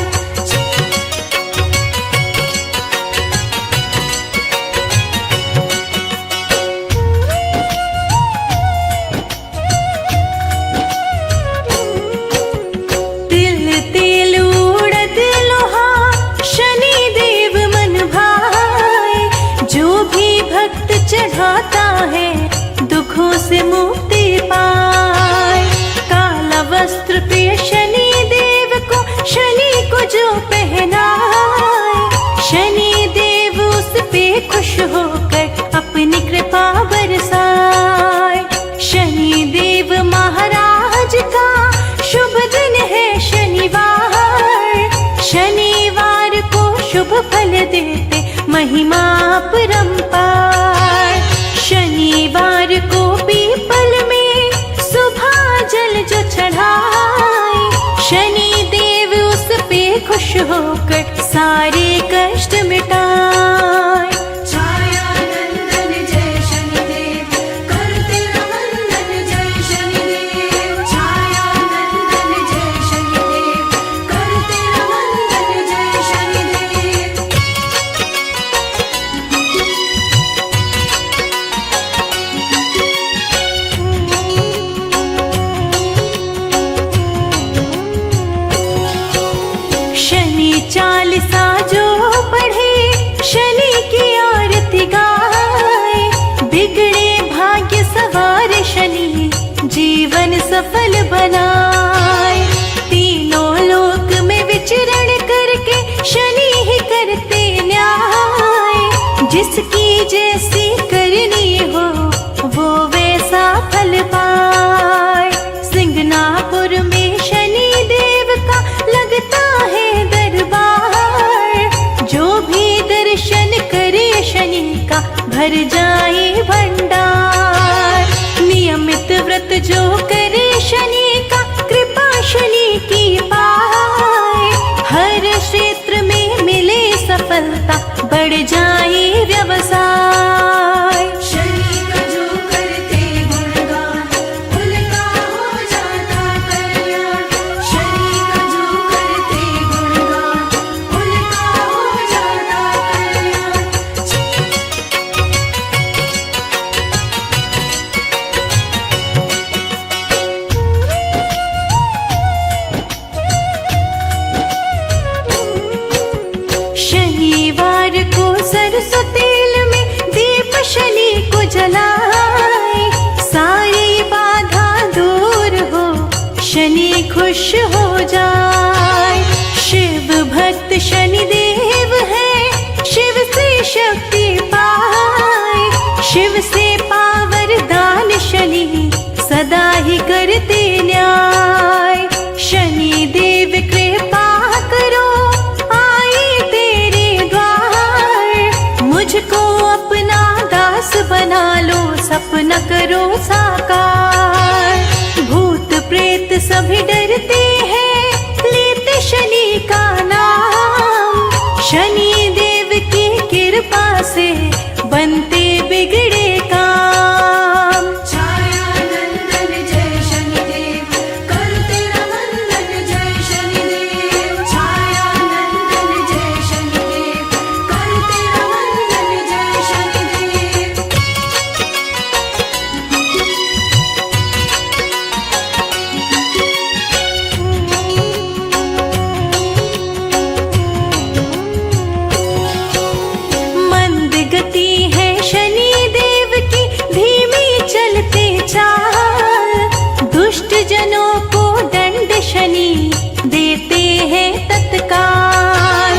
S4: तिल तेल उड़द लोहा शनि देव मन भाए, जो भी भक्त चढ़ाता है दुखों से मुक्ति पाए। काला वस्त्र पे शनि देव को शनि को जो पहनाए, शनि देव उस पे खुश होकर अपनी कृपा बरसाए। शनि देव महाराज का शुभ दिन है शनिवार, शनिवार को शुभ फल देते महिमा अपरंपार। शनिवार को पीपल में सुबह जल जो चढ़ाए, शनि देव उस पे खुश होकर सारे कष्ट मिटाए। छायानंदन जय शनिदेव करते वंदन जय शनिदेव। छायानंदन जय शनिदेव करते वंदन जय शनिदेव। बनाए। तीनों लोक में विचरण करके शनि ही करते न्याय। जिसकी जैसी करनी हो वो वैसा फल पाए। सिंगनापुर में शनि देव का लगता है दरबार। जो भी दर्शन करे शनि का भर जाए भंडार। नियमित व्रत जो करे शनि का कृपा शनि की पाए। हर क्षेत्र में मिले सफलता बढ़ जाए व्यवसाय।
S2: शनि का जो करते गुणगान उनका हो जाता कल्याण। शनि का जो करते गुणगान उनका हो जाता कल्याण।
S4: शनिवार को सरसों तेल में दीप शनि को जलाए। सारी बाधा दूर हो शनि खुश हो जाए। शिव भक्त शनि देव है शिव से शक्ति पाए। शिव से पावर दान शनि सदा ही करते न्याय। शनि देव कृपा करो आई तेरे द्वार। मुझको अपना दास बना लो सपना करो साकार। भूत प्रेत सभी डरते हैं लेते शनि का नाम। शनि देव की कृपा से बनते बिगड़े काम।
S2: छाया नंदन जय शनिदेव कर तेरा वंदन जय शनिदेव। छाया नंदन जय शनिदेव कर तेरा वंदन जय शनिदेव।
S4: मंद गति है शनि देव की धीमी चलते चाल। दुष्ट जनों को दंड शनि देते हैं तत्काल।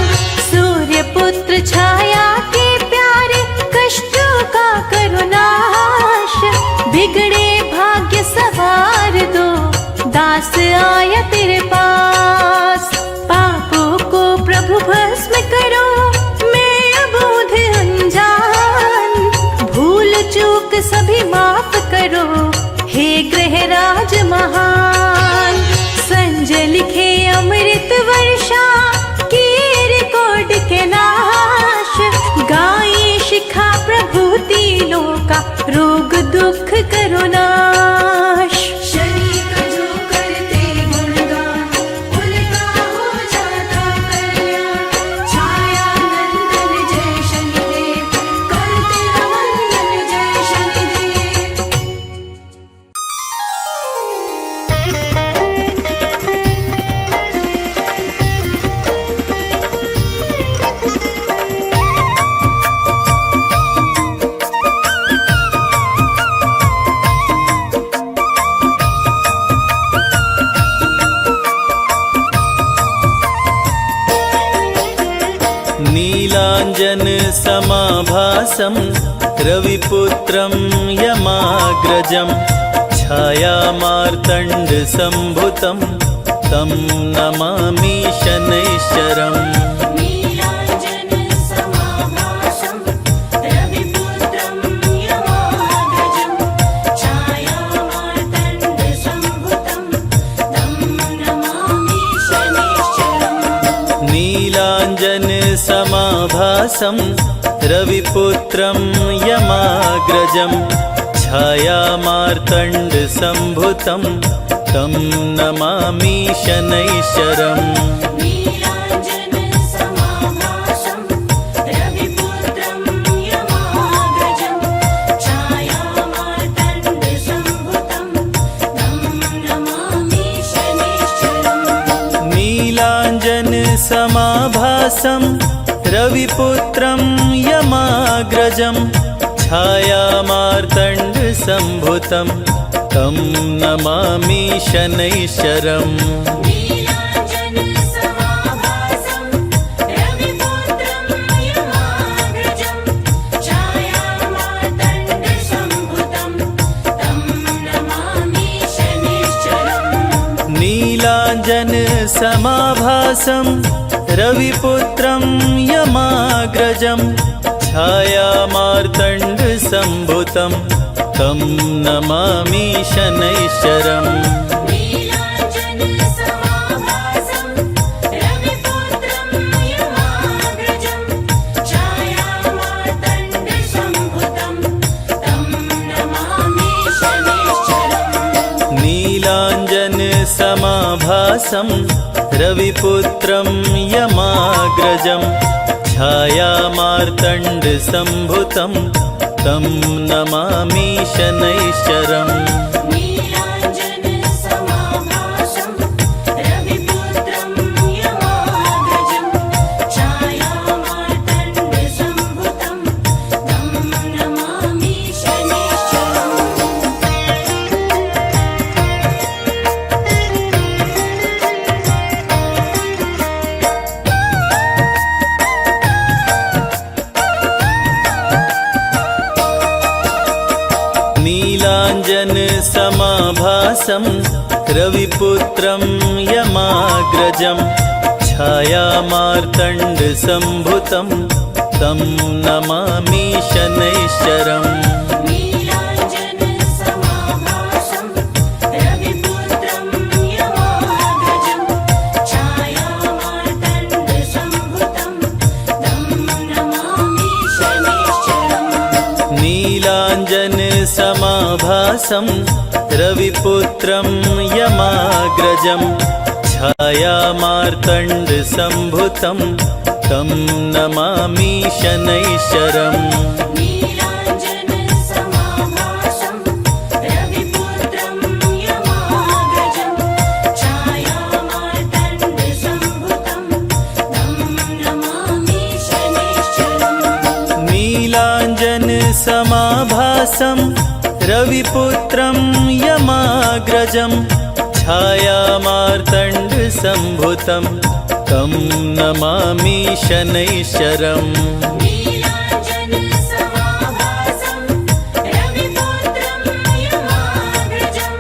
S4: सूर्य पुत्र छाया के प्यारे कष्टों का करो नाश। बिगड़े भाग्य सवार दो दास आया तेरे पास। पापों को प्रभु भस्म करो मैं अबोध अनजान। भूल चूक सभी माफ करो हे ग्रहराज महान। संजय लिखे अमृत वर्षा किए रिकॉर्ड के नाश। गाये शिखा प्रभु तीनों का रोग दुख करो नाश।
S2: शनि का जो करते गुणगान उनका हो जाता कल्याण। छाया नंदन जय शनिदेव कर तेरा वंदन जय शनिदेव।
S1: नीलाञ्जन समाभासं रविपुत्रं यमाग्रजं छायामार्तण्ड सम्भुतं तं नमामि शनैश्चरम्।
S2: नीलाञ्जन समाभासं रविपुत्रं यमाग्रजं छायामार्तण्ड सम्भुतं तं नमामि शनैश्चरम्।
S1: नीलाञ्जन समाभासं रविपुत्रं यमाग्रजं छायामार्तण्ड सम्भुतं तं नमामि शनैश्चरम्।
S2: नीलाञ्जन समाभासं रविपुत्रं यमाग्रजं छायामार्तण्ड सम्भुतं तं नमामि शनैश्चरम्।
S1: नीलाञ्जन समाभासं रविपुत्रं यमाग्रजं छायामार्तण्ड सम्भुतं तं नमामि शनैश्चरम्
S2: नीलाञ्जनसमाभासं रविपुत्रं यमाग्रजं छायामार्तण्डसम्भुतं तं नमामि शनैश्चरम्
S1: नीलाञ्जनसमाभासं रविपुत्रं यमाग्रजं छायामार्तण्डसम्भुतं तं नमामि शनैश्चरम्
S2: नीलाञ्जनसमाभासं रविपुत्रं यमाग्रजं छायामार्तण्डसम्भुतं तं नमामि शनैश्चरम्
S1: नीलाञ्जनसमाभासं रविपुत्रं यमाग्रजं छायामार्तण्डसम्भुतं तं नमामि शनैश्चरम्
S2: नीलाञ्जनसमाभासं रविपुत्रं यमाग्रजं छायामार्तण्डसम्भुतं तं नमामि
S1: नीलाञ्जनसमाभासं रविपुत्रं यमाग्रजं छायामार्तण्डसम्भुतं तं नमामि शनैश्चरम्
S2: नीलाञ्जनसमाभासं रविपुत्रं यमाग्रजं छायामार्तण्डसम्भुतं तं नमामि शनैश्चरम्
S1: नीलाञ्जनसमाभासं रविपुत्रं यमाग्रजं छायामार्तण्डसम्भुतं तं नमामि शनैश्चरम्
S2: नीलाञ्जनसमाभासं रविपुत्रं यमाग्रजं छायामार्तण्डसम्भुतं तं नमामि शनैश्चरम्
S1: नीलाञ्जनसमाभासं रविपुत्रं यमाग्रजं छायामार्तण्डसम्भुतं तं नमामि शनैश्चरम्
S2: नीलाञ्जनसमाभासं रविपुत्रं यमाग्रजं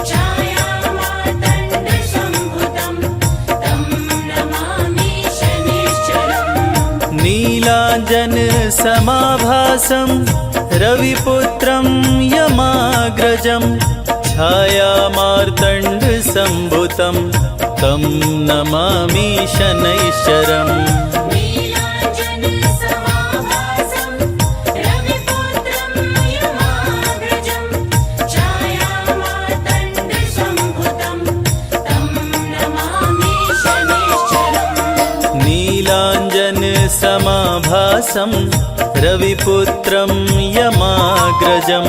S2: छायामार्तण्डसम्भुतं तं नमामि शनैश्चरम्
S1: नीलाञ्जनसमाभासं रविपुत्रं यमाग्रजं छायामार्तण्डसम्भुतं तं नमामि शनैश्चरम्
S2: नीलाञ्जनसमाभासं रविपुत्रं यमाग्रजं छायामार्तण्डसम्भुतं तं नमामि शनैश्चरम्
S1: नीलाञ्जनसमाभासं रविपुत्रं यमाग्रजं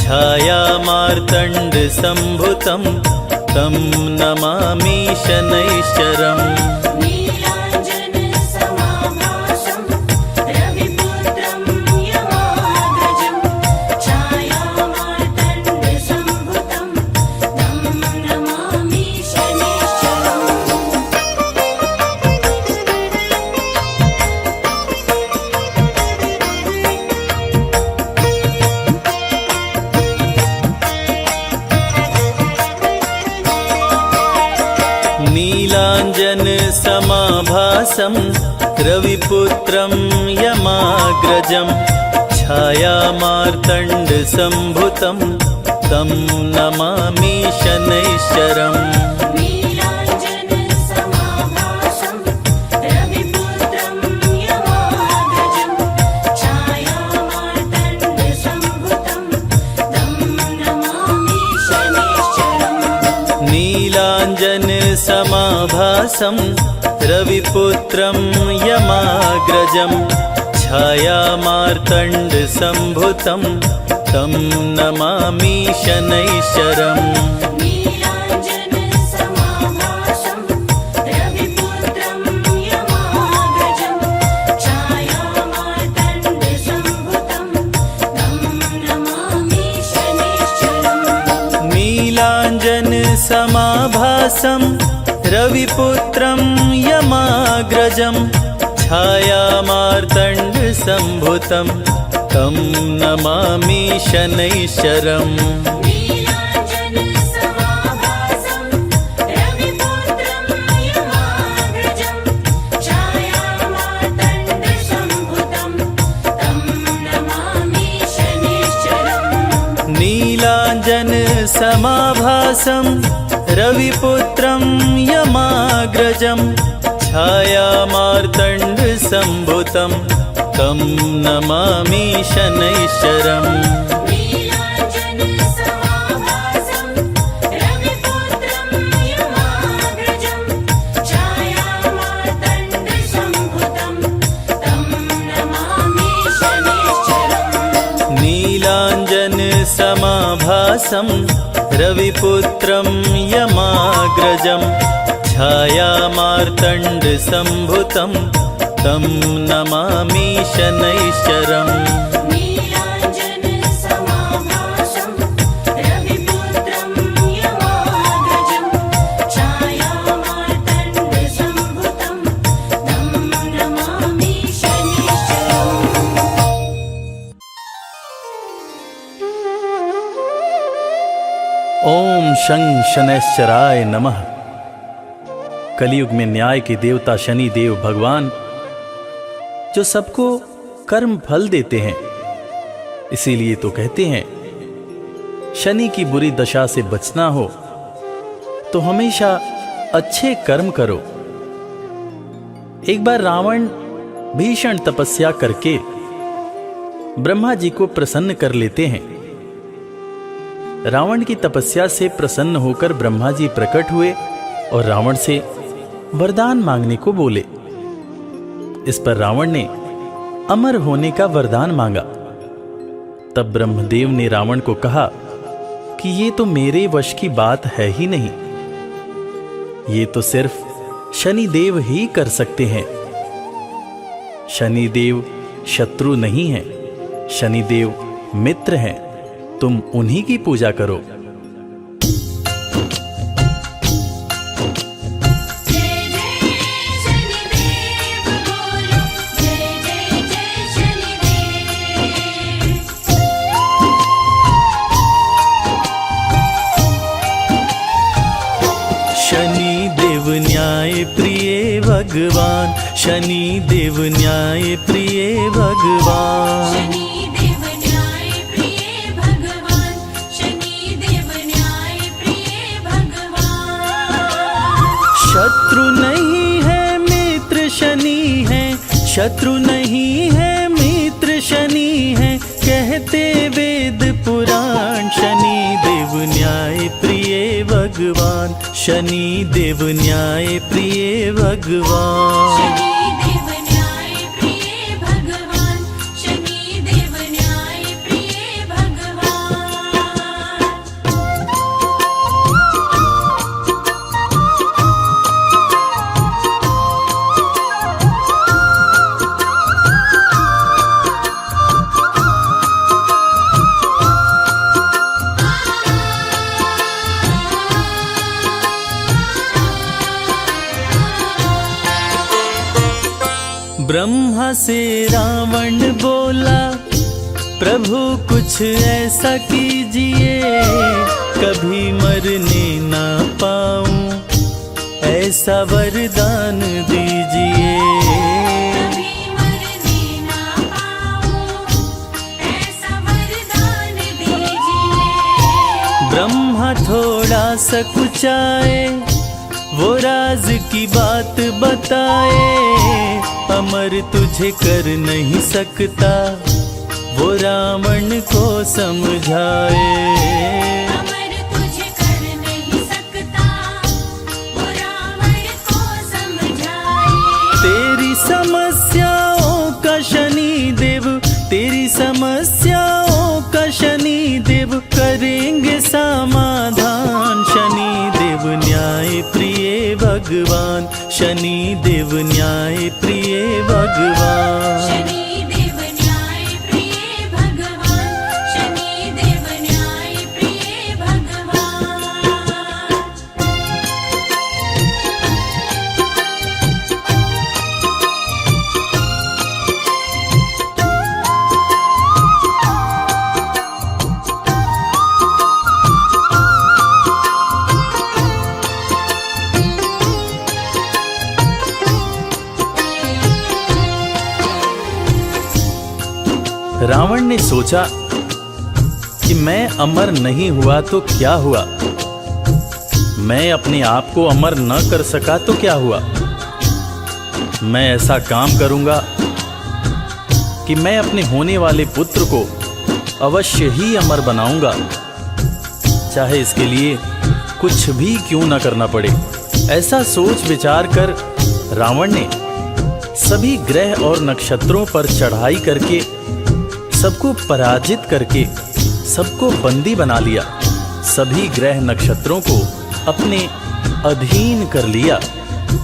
S1: छायामार्तण्डसम्भुतं तं नमामि शनैश्चरम्
S2: नीलाञ्जनसमाभासं रविपुत्रं यमाग्रजं छायामार्तण्डसम्भुतं तं नमामि शनैश्चरम्
S1: नीलाञ्जनसमाभासं रविपुत्रं यमाग्रजं छायामार्तण्डसम्भुतं तं नमामि शनैश्चरम्
S2: नीलाञ्जनसमाभासं रविपुत्रं यमाग्रजं छायामार्तण्डसम्भुतं तं नमामि शनैश्चरम्
S1: नीलाञ्जनसमाभासं रविपुत्रं यमाग्रजं छायामार्तण्डसम्भुतं तं नमामि शनैश्चरम्
S2: नीलाञ्जनसमाभासं रविपुत्रं यमाग्रजं छायामार्तण्डसम्भुतं तं नमामि
S1: समाभासं रविपुत्रं यमाग्रजं छायामार्तण्डसम्भुतं तं नमामि शनैश्चरम्
S2: नीलाञ्जन समाभासं रविपुत्रं यमाग्रजं छायामार्तण्डसम्भुतं तं नमामि शनैश्चरम्
S1: नीलाञ्जन समाभासं रविपुत्रं यमाग्रजं छायामार्तण्डसम्भुतं तं नमामि शनैश्चरम्
S2: नीलाञ्जन समाभासं रविपुत्रं यमाग्रजं छायामार्तण्डसम्भुतं तं नमामि शनैश्चरम्
S1: नीलाञ्जन समाभासं रविपुत्रं यमाग्रजं छायामार्तण्डसम्भुतं तं नमामि शनैश्चरम्
S2: नीलाञ्जन समाभासं रविपुत्रं यमाग्रजं छायामार्तण्डसम्भुतं तं नमामि शनैश्चरम्
S1: ओम शं शनैश्चराय नमः। कलयुग में न्याय के देवता शनि देव भगवान जो सबको कर्म फल देते हैं, इसीलिए तो कहते हैं शनि की बुरी दशा से बचना हो तो हमेशा अच्छे कर्म करो। एक बार रावण भीषण तपस्या करके ब्रह्मा जी को प्रसन्न कर लेते हैं। रावण की तपस्या से प्रसन्न होकर ब्रह्मा जी प्रकट हुए और रावण से वरदान मांगने को बोले। इस पर रावण ने अमर होने का वरदान मांगा। तब ब्रह्मदेव ने रावण को कहा कि ये तो मेरे वश की बात है ही नहीं, ये तो सिर्फ शनिदेव ही कर सकते हैं। शनिदेव शत्रु नहीं हैं, शनिदेव मित्र हैं, तुम उन्हीं की पूजा करो।
S2: जय जय शनिदेव बोलो, जय जय जय शनिदेव।
S1: शनिदेव न्याय प्रिय भगवान, शनिदेव न्याय प्रिय भगवान।
S2: शनिदेव न्याय प्रिय भगवान, शनिदेव न्याय प्रिय भगवान।
S1: शत्रु नहीं है मित्र शनि है, शत्रु नहीं है मित्र शनि है, कहते वेद पुराण। शनिदेव न्याय प्रिय भगवान, शनिदेव न्याय प्रिय भगवान।
S2: शनिदेव न्याय प्रिय भगवान, शनिदेव न्याय प्रिय भगवान।
S1: ब्रह्मा से रावण बोला, प्रभु कुछ ऐसा कीजिए, कभी मरने ना पाऊं, ऐसा वरदान दीजिए।
S2: कभी मरने ना पाऊं, ऐसा वरदान दीजिए।
S1: ब्रह्मा थोड़ा सकुचाए, वो राज की बात बताए, अमर तुझे कर नहीं सकता, वो रावण को समझाए।
S2: अमर तुझे कर नहीं सकता, वो रावण को समझाए।
S1: तेरी समस्याओं का शनि देव, तेरी समस्याओं का शनि देव करेंगे समाधान। शनि देव न्याय प्रिय भगवान, शनि देव न्याय प्रिय भगवान।
S2: शनिदेव न्याय प्रिय भगवान, शनिदेव न्याय प्रिय भगवान।
S1: रावण ने सोचा कि मैं अमर नहीं हुआ तो क्या हुआ, मैं अपने आप को अमर न कर सका तो क्या हुआ। मैं ऐसा काम करूंगा कि मैं अपने होने वाले पुत्र को अवश्य ही अमर बनाऊंगा, चाहे इसके लिए कुछ भी क्यों न करना पड़े। ऐसा सोच विचार कर रावण ने सभी ग्रह और नक्षत्रों पर चढ़ाई करके सबको पराजित करके सबको बंदी बना लिया। सभी ग्रह नक्षत्रों को अपने अधीन कर लिया।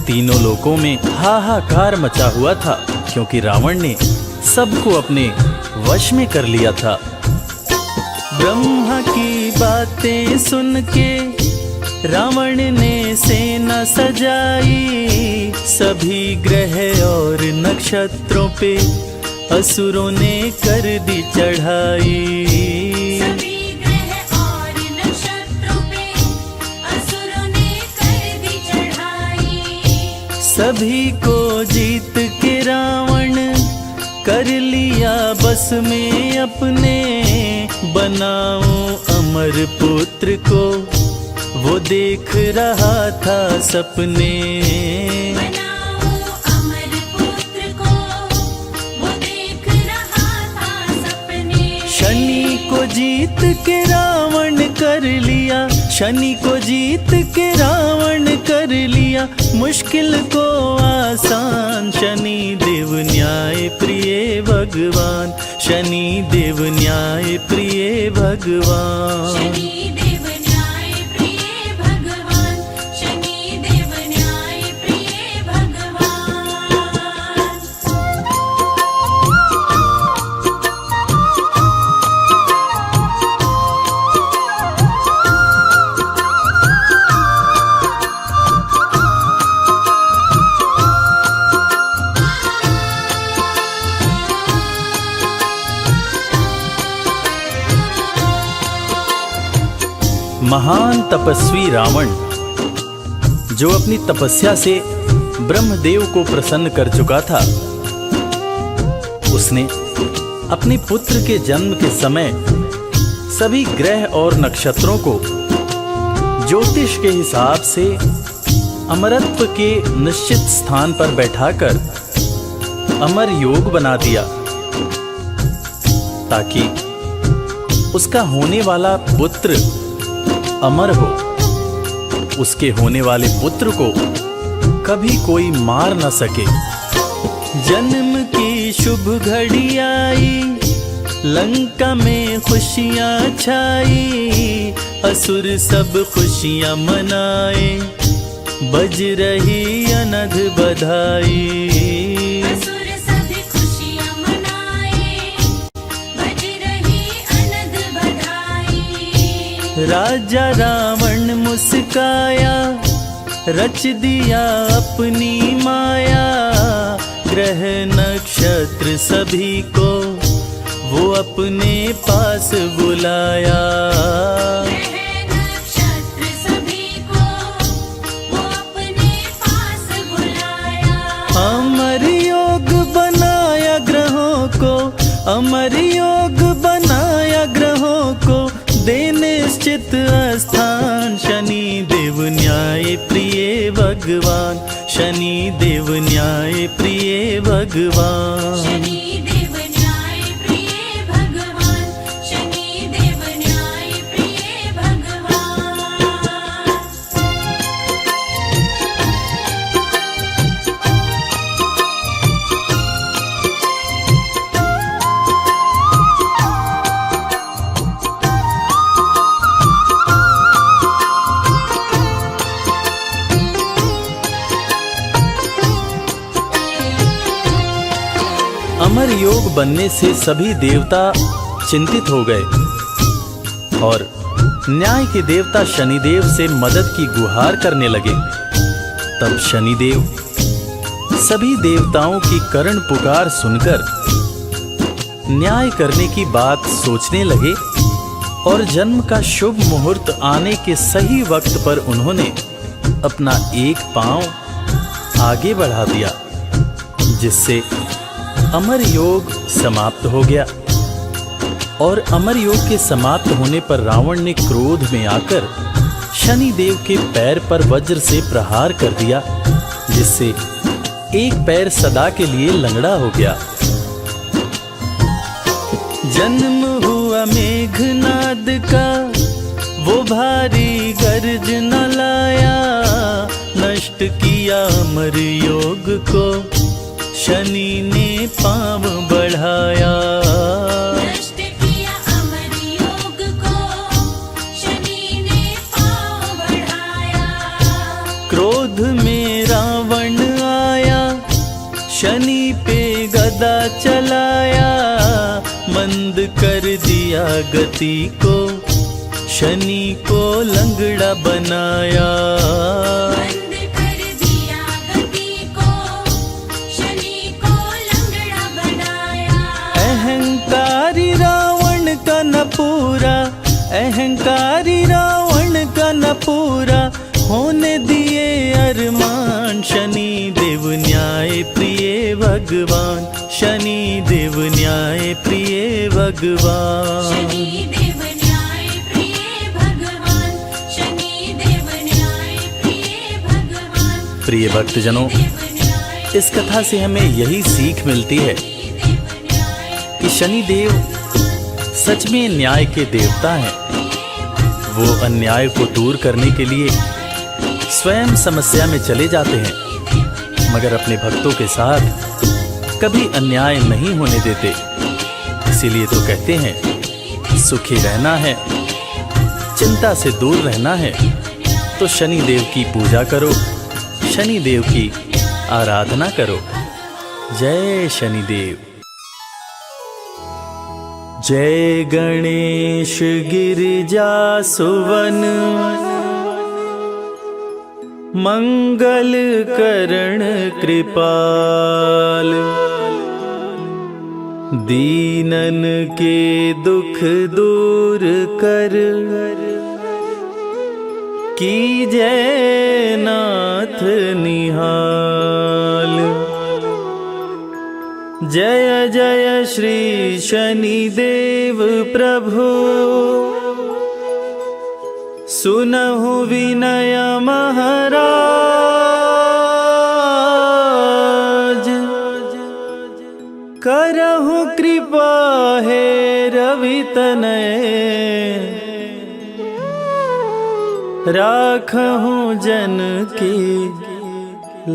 S1: तीनों लोकों में हाहाकार मचा हुआ था, क्योंकि रावण ने सबको अपने वश में कर लिया था।
S5: ब्रह्मा की बातें सुन के रावण ने सेना सजाई, सभी ग्रह और नक्षत्रों पे असुरों ने कर दी चढ़ाई।
S2: सभी ग्रह और नक्षत्रों पे असुरों ने कर दी चढ़ाई।
S5: सभी को जीत के रावण कर लिया बस में अपने, बनाओ अमर पुत्र को वो देख रहा था सपने।
S2: बनाओ अमर पुत्र को वो देख रहा था सपने।
S5: शनि को जीत के रावण कर लिया, शनि को जीत के रावण कर लिया मुश्किल को आसान। शनि देव न्याय प्रिय भगवान, शनि देव न्याय प्रिय भगवान।
S2: शनि देव न्याय प्रिय भगवान, शनि देव न्याय प्रिय भगवान।
S1: महान तपस्वी रावण, जो अपनी तपस्या से ब्रह्मदेव को प्रसन्न कर चुका था, उसने अपने पुत्र के जन्म के समय सभी ग्रह और नक्षत्रों को ज्योतिष के हिसाब से अमरत्व के निश्चित स्थान पर बैठाकर अमर योग बना दिया, ताकि उसका होने वाला पुत्र अमर हो। उसके होने वाले पुत्र को कभी कोई मार न सके।
S5: जन्म की शुभ घड़ी आई, लंका में खुशियां छाई, असुर सब खुशियां मनाए, बज रही अनध बधाई।
S2: असुर सभी खुशियां मनाए, बज रही अनध बधाई।
S5: राजा रावण मुस्काया, रच दिया अपनी माया, ग्रह नक्षत्र सभी को वो अपने पास बुलाया।
S2: ग्रह नक्षत्र सभी को वो अपने पास बुलाया।
S5: अमर योग बनाया ग्रहों को, अमर योग बनाया ग्रहों को, दे निश्चित स्थान। शनि देव न्याय प्रिय भगवान, शनि देव न्याय प्रिय भगवान।
S2: शनि देव न्याय प्रिय भगवान, शनि देव न्याय प्रिय भगवान।
S1: अमर योग बनने से सभी देवता चिंतित हो गए और न्याय के देवता शनिदेव से मदद की गुहार करने लगे। तब शनिदेव सभी देवताओं की करुण पुकार सुनकर न्याय करने की बात सोचने लगे और जन्म का शुभ मुहूर्त आने के सही वक्त पर उन्होंने अपना एक पांव आगे बढ़ा दिया, जिससे अमर योग समाप्त हो गया।
S5: और अमर योग के समाप्त होने पर रावण ने क्रोध में आकर शनि देव के पैर पर वज्र से प्रहार कर दिया, जिससे एक पैर सदा के लिए लंगड़ा हो गया।
S1: जन्म हुआ मेघनाद का, वो भारी गर्ज न लाया, नष्ट किया अमर योग को, शनि ने पांव बढ़ाया।
S2: नष्ट किया अमर योग को, शनि ने पांव बढ़ाया।
S1: क्रोध में रावण आया, शनि पे गदा चलाया, मंद कर दिया गति को, शनि को लंगड़ा बनाया।
S2: बंद कर दिया गति को, शनि को लंगड़ा बनाया।
S1: अहंकारी रावण का न पूरा, अहंकारी रावण का न पूरा, होने दिए अरमान। शनि देव न्याय प्रिय भगवान, शनि देव न्याय प्रिय भगवान।
S2: शनि देव न्याय प्रिय भगवान, शनि देव न्याय प्रिय भगवान।
S5: प्रिय भक्तजनों, इस कथा से हमें यही सीख मिलती है कि शनि देव सच में न्याय के देवता हैं। वो अन्याय को दूर करने के लिए स्वयं समस्या में चले जाते हैं, मगर अपने भक्तों के साथ कभी अन्याय नहीं होने देते। इसीलिए तो कहते हैं सुखी रहना है, चिंता से दूर रहना है तो शनि देव की पूजा करो, शनि देव की आराधना करो। जय शनिदेव।
S1: जय गणेश गिरिजा सुवन, मंगल करण कृपाल, दीनन के दुख दूर कर, की जय नाथ निहाल। जय जय श्री शनिदेव प्रभु, सुनहु विनय महाराज, करहु कृपा हे रवि तनय, राखहु जन की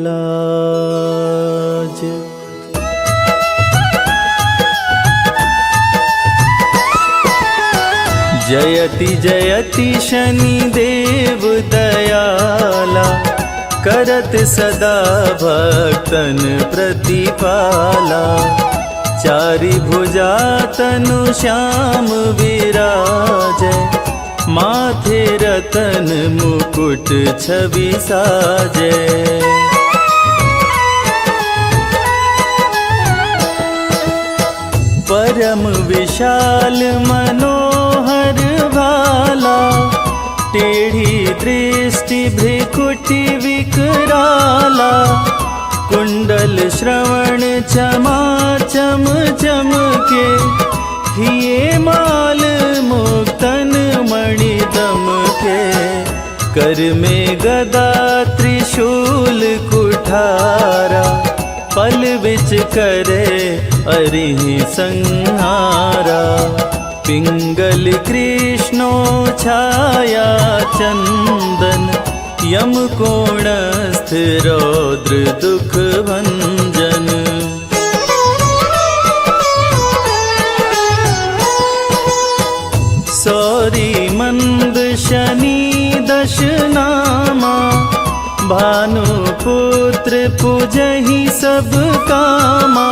S1: लाज। जयति जयति शनिदेव दयाला, करत सदा भक्तन प्रतिपाला। चारि भुजा तनु श्याम विराजै, माथे रतन मुकुट छवि साजै। परम विशाल मनोहर भाला, टेढ़ी दृष्टि भ्रिकुटि विकराला। कुंडल श्रवण चमाचम चमके, हिये माल मुक्तन मणि दमके। कर में गदा त्रिशूल कुठारा, पल बिच करे अरिहि संहारा। पिंगल कृष्णो छाया चंदन, यम कोणस्थ रौद्र दुख भंजन। सौरी मंद शनि दश नामा, भानुपुत्र पूजहि सब कामा।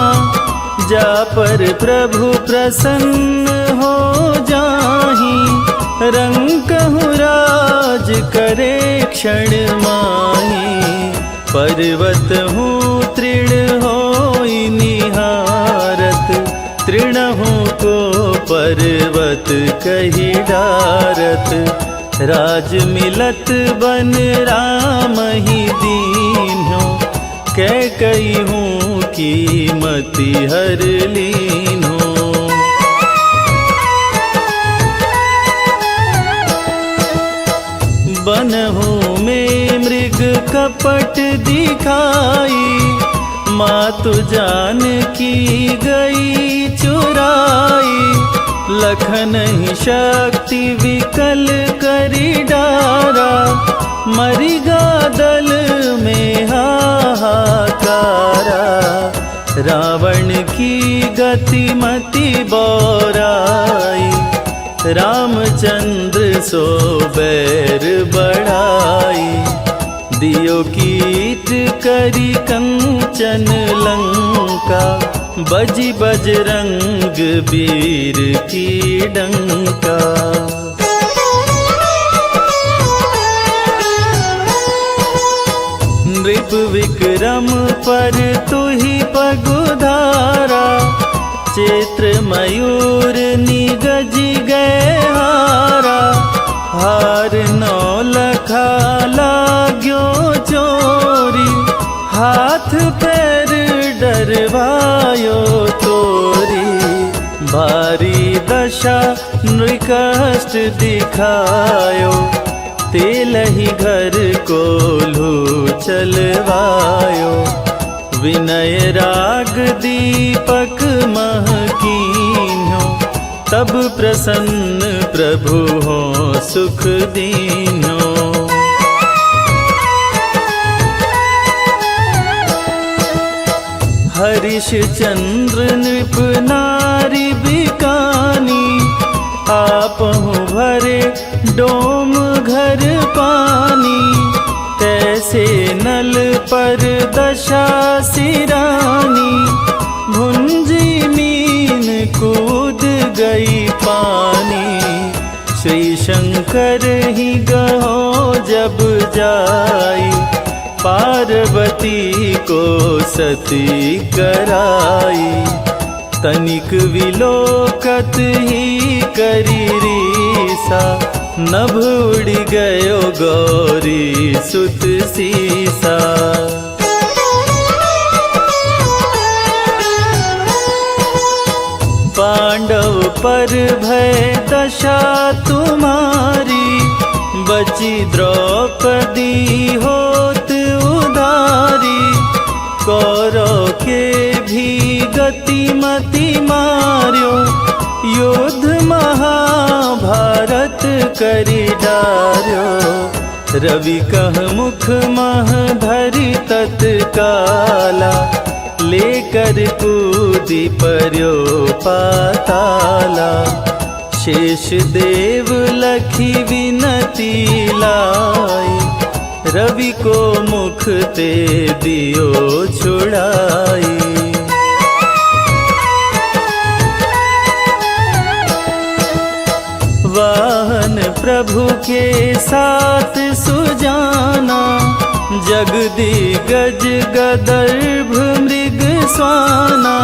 S1: जा पर प्रभु प्रसन्न हो जाहि, रंकहु राज करे क्षण माहि। पर्वत हूँ तृण होई निहारत, तृणहु को पर्वत कहि डारत। राज मिलत बन राम ही दीन्हो, कैकई हूँ कीमति हर लीन्हो।
S5: कपट दिखाई, मातु जानकी गई चुराई। लखन ही शक्ति विकल करी डारा, मरी गादल में हाहाकारा। रावण की गति मति बौराई, रामचंद्र सो बैर बढ़ाई। दियो कीट करी कंचन लंका, बजी बजरंग वीर की डंका। नृप विक्रम पर तुहि पगुधारा, चैत्र मयूर निगज गए हारा। हार नौलखा लाग्यो चोरी, हाथ पैर डरवायो तोरी। भारी दशा नृकष्ट दिखायो, तेलहि घर कोल्हू चलवायो। विनय राग दीपक महकीन्यो, तब प्रसन्न प्रभु हो सुख दीन्यो। हरिश्चंद्र नृप नारी बिकानी, आपहु भरे डोम घर पानी। तैसे नल पर दशा सिरानी, भुंजी मीन कूद गई पानी। श्री शंकर ही गहो जब जाई, पार्वती को सती कराई। तनिक विलोकत ही करी रीसा, नभ उड़ गयो गौरी सुत सीसा। पांडव पर भय दशा तुम्हारी, बची द्रौपदी होत उधारी। कौरव के भी गति मति मार्यो, युद्ध महाभारत करी डार्यो। रवि कह मुख मह धरि तत्काला, लेकर कूदी पर्यो पाताला। शेष देव लखी विनती लाई, रवि को मुख ते दियो छुड़ाई। वाहन प्रभु के साथ सुजाना, जगदिगज गदर्भ मृग स्वाना।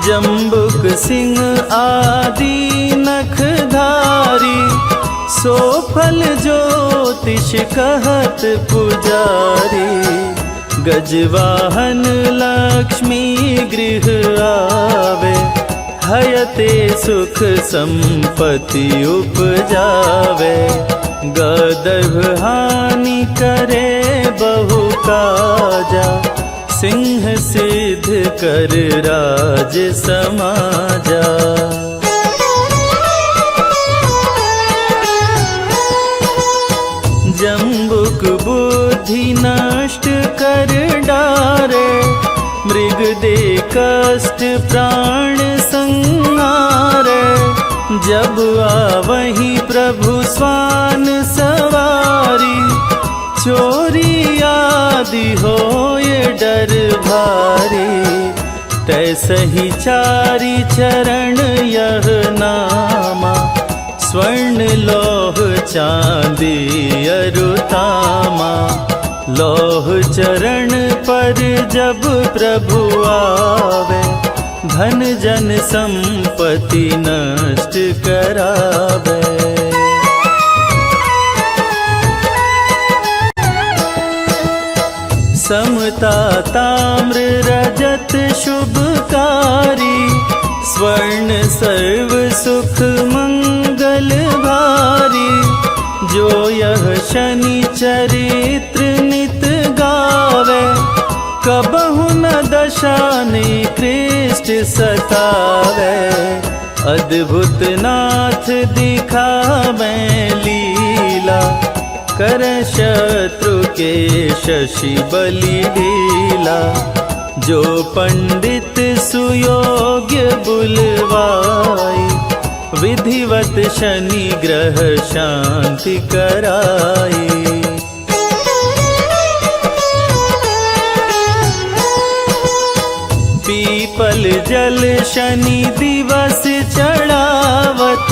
S5: जम्बुक सिंह आदि नखधारी, सो फल ज्योतिष कहत पुजारी। गजवाहन लक्ष्मी गृह आवे, हयते सुख संपत्ति उपजावे। गदर्भ हानि करे बहु काजा, सिंह सिद्ध कर राज समाजा। जम्बुक बुद्धि नष्ट कर डारे, मृग दे कष्ट प्राण संहारे। जब आवहि प्रभु स्वान सवारी, चोरी आदि होए डर भारी। तैसहि चारि चरण यह नामा, स्वर्ण लौह चांदी अरुतामा। लौह चरण पर जब प्रभु आवे, धन जन संपत्ति नष्ट करावे। समता ताम्र रजत शुभकारी, स्वर्ण सर्व सुख मंगल भारी। जो यह शनि चरित्र नित दशा ने कृष्ट सतावे, अद्भुत नाथ दिखावे लीला, कर शत्रु के शशि बलि ढीला। जो पंडित सुयोग्य बुलवाई, विधिवत शनि ग्रह शांति कराई। पीपल जल शनि दिवस चढ़ावत,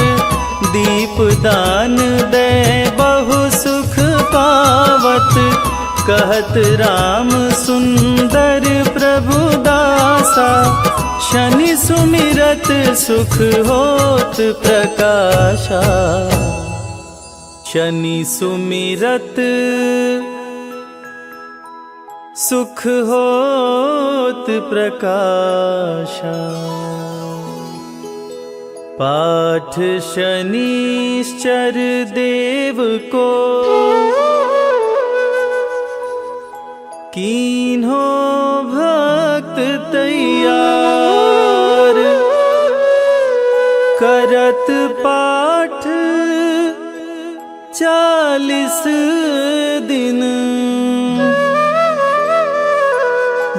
S5: दीप दान दे बहु सुख पावत। कहत राम सुंदर प्रभु दासा, शनि सुमिरत सुख होत प्रकाशा। शनि सुमिरत सुख होत प्रकाशा। पाठ शनिश्चर देव को, कीन्हो भक्त तैयार। करत पाठ 40 दिन,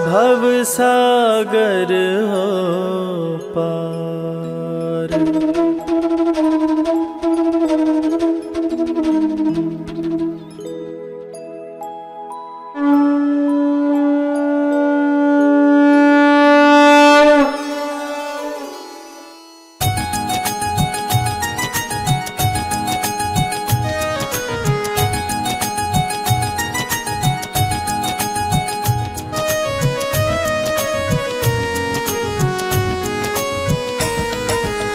S5: भव सागर हो पार।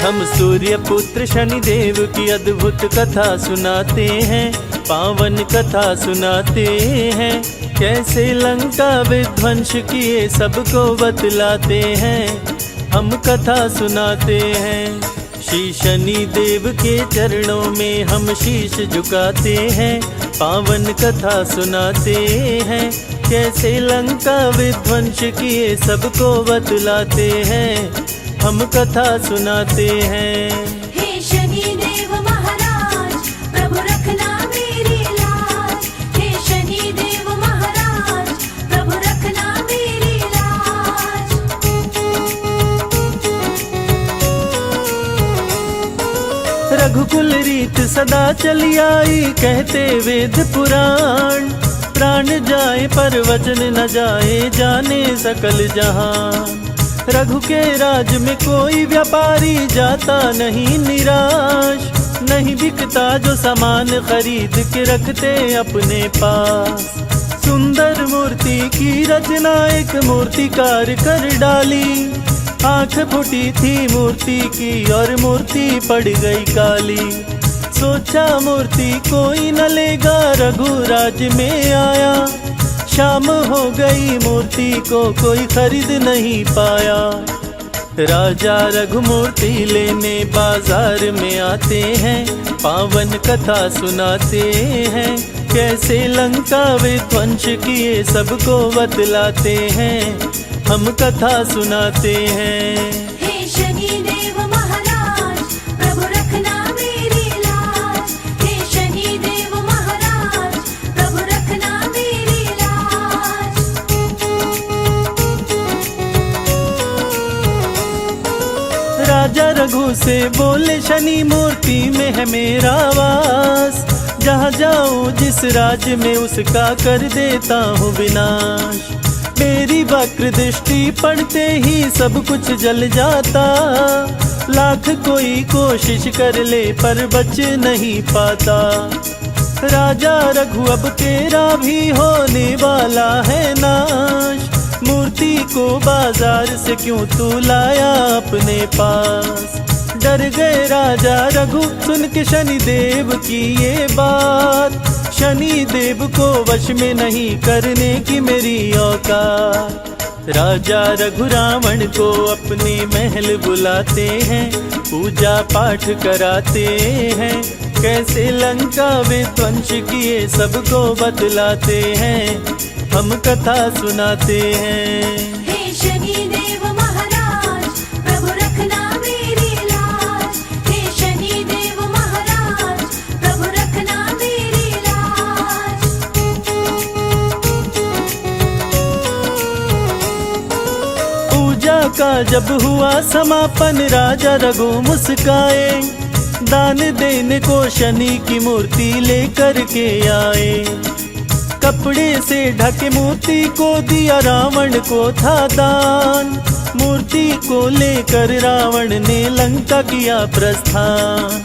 S5: हम सूर्य पुत्र शनि देव की अद्भुत कथा सुनाते हैं, पावन कथा सुनाते हैं। कैसे लंका विध्वंस किए सबको बतलाते हैं, हम कथा सुनाते हैं। श्री शनि देव के चरणों में हम शीश झुकाते हैं, पावन कथा सुनाते हैं। कैसे लंका विध्वंस किए सबको बतलाते हैं, हम कथा सुनाते हैं।
S2: हे शनि देव महाराज, प्रभु रखना मेरी लाज। हे शनि देव महाराज, प्रभु रखना मेरी लाज।
S5: रघुकुल रीत सदा चली आई, कहते वेद पुराण। प्राण जाए पर वचन न जाए, जाने सकल जहान। रघु के राज में कोई व्यापारी जाता नहीं निराश। नहीं बिकता जो सामान खरीद के रखते अपने पास। सुंदर मूर्ति की रचना एक मूर्तिकार कर डाली। आंख फूटी थी मूर्ति की और मूर्ति पड़ गई काली। सोचा मूर्ति कोई न लेगा, रघुराज में आया। शाम हो गई मूर्ति को कोई खरीद नहीं पाया। राजा रघुमूर्ति लेने बाजार में आते हैं, पावन कथा सुनाते हैं। कैसे लंका विध्वंस किए सबको बतलाते हैं, हम कथा सुनाते हैं।
S2: हे शनि देव महाराज, प्रभु रखना मेरी लाज। हे शनि देव महाराज, प्रभु रखना मेरी लाज।
S5: राजा रघु से बोले शनि मूर्ति में है मेरा वास। जहाँ जाऊँ जिस राज्य में उसका कर देता हूँ विनाश। मेरी वक्र दृष्टि पड़ते ही सब कुछ जल जाता। लाख कोई कोशिश कर ले पर बच नहीं पाता। राजा रघु अब तेरा भी होने वाला है नाश। मूर्ति को बाजार से क्यों तू लाया अपने पास। डर गए राजा रघु सुन के शनि देव की ये बात। शनि देव को वश में नहीं करने की मेरी औकात। राजा रघुरावण को अपने महल बुलाते हैं, पूजा पाठ कराते हैं, कैसे लंका विध्वंस किए सबको बतलाते हैं, हम कथा सुनाते हैं।
S2: हे शनि देव महाराज, प्रभु रखना मेरी लाज। हे शनि देव महाराज, प्रभु रखना मेरी लाज।
S5: पूजा का जब हुआ समापन, राजा रघु मुस्काए, दान देने को शनि की मूर्ति लेकर के आए। कपड़े से ढके मोती को दिया रावण को था दान, मूर्ति को लेकर रावण ने लंका किया प्रस्थान।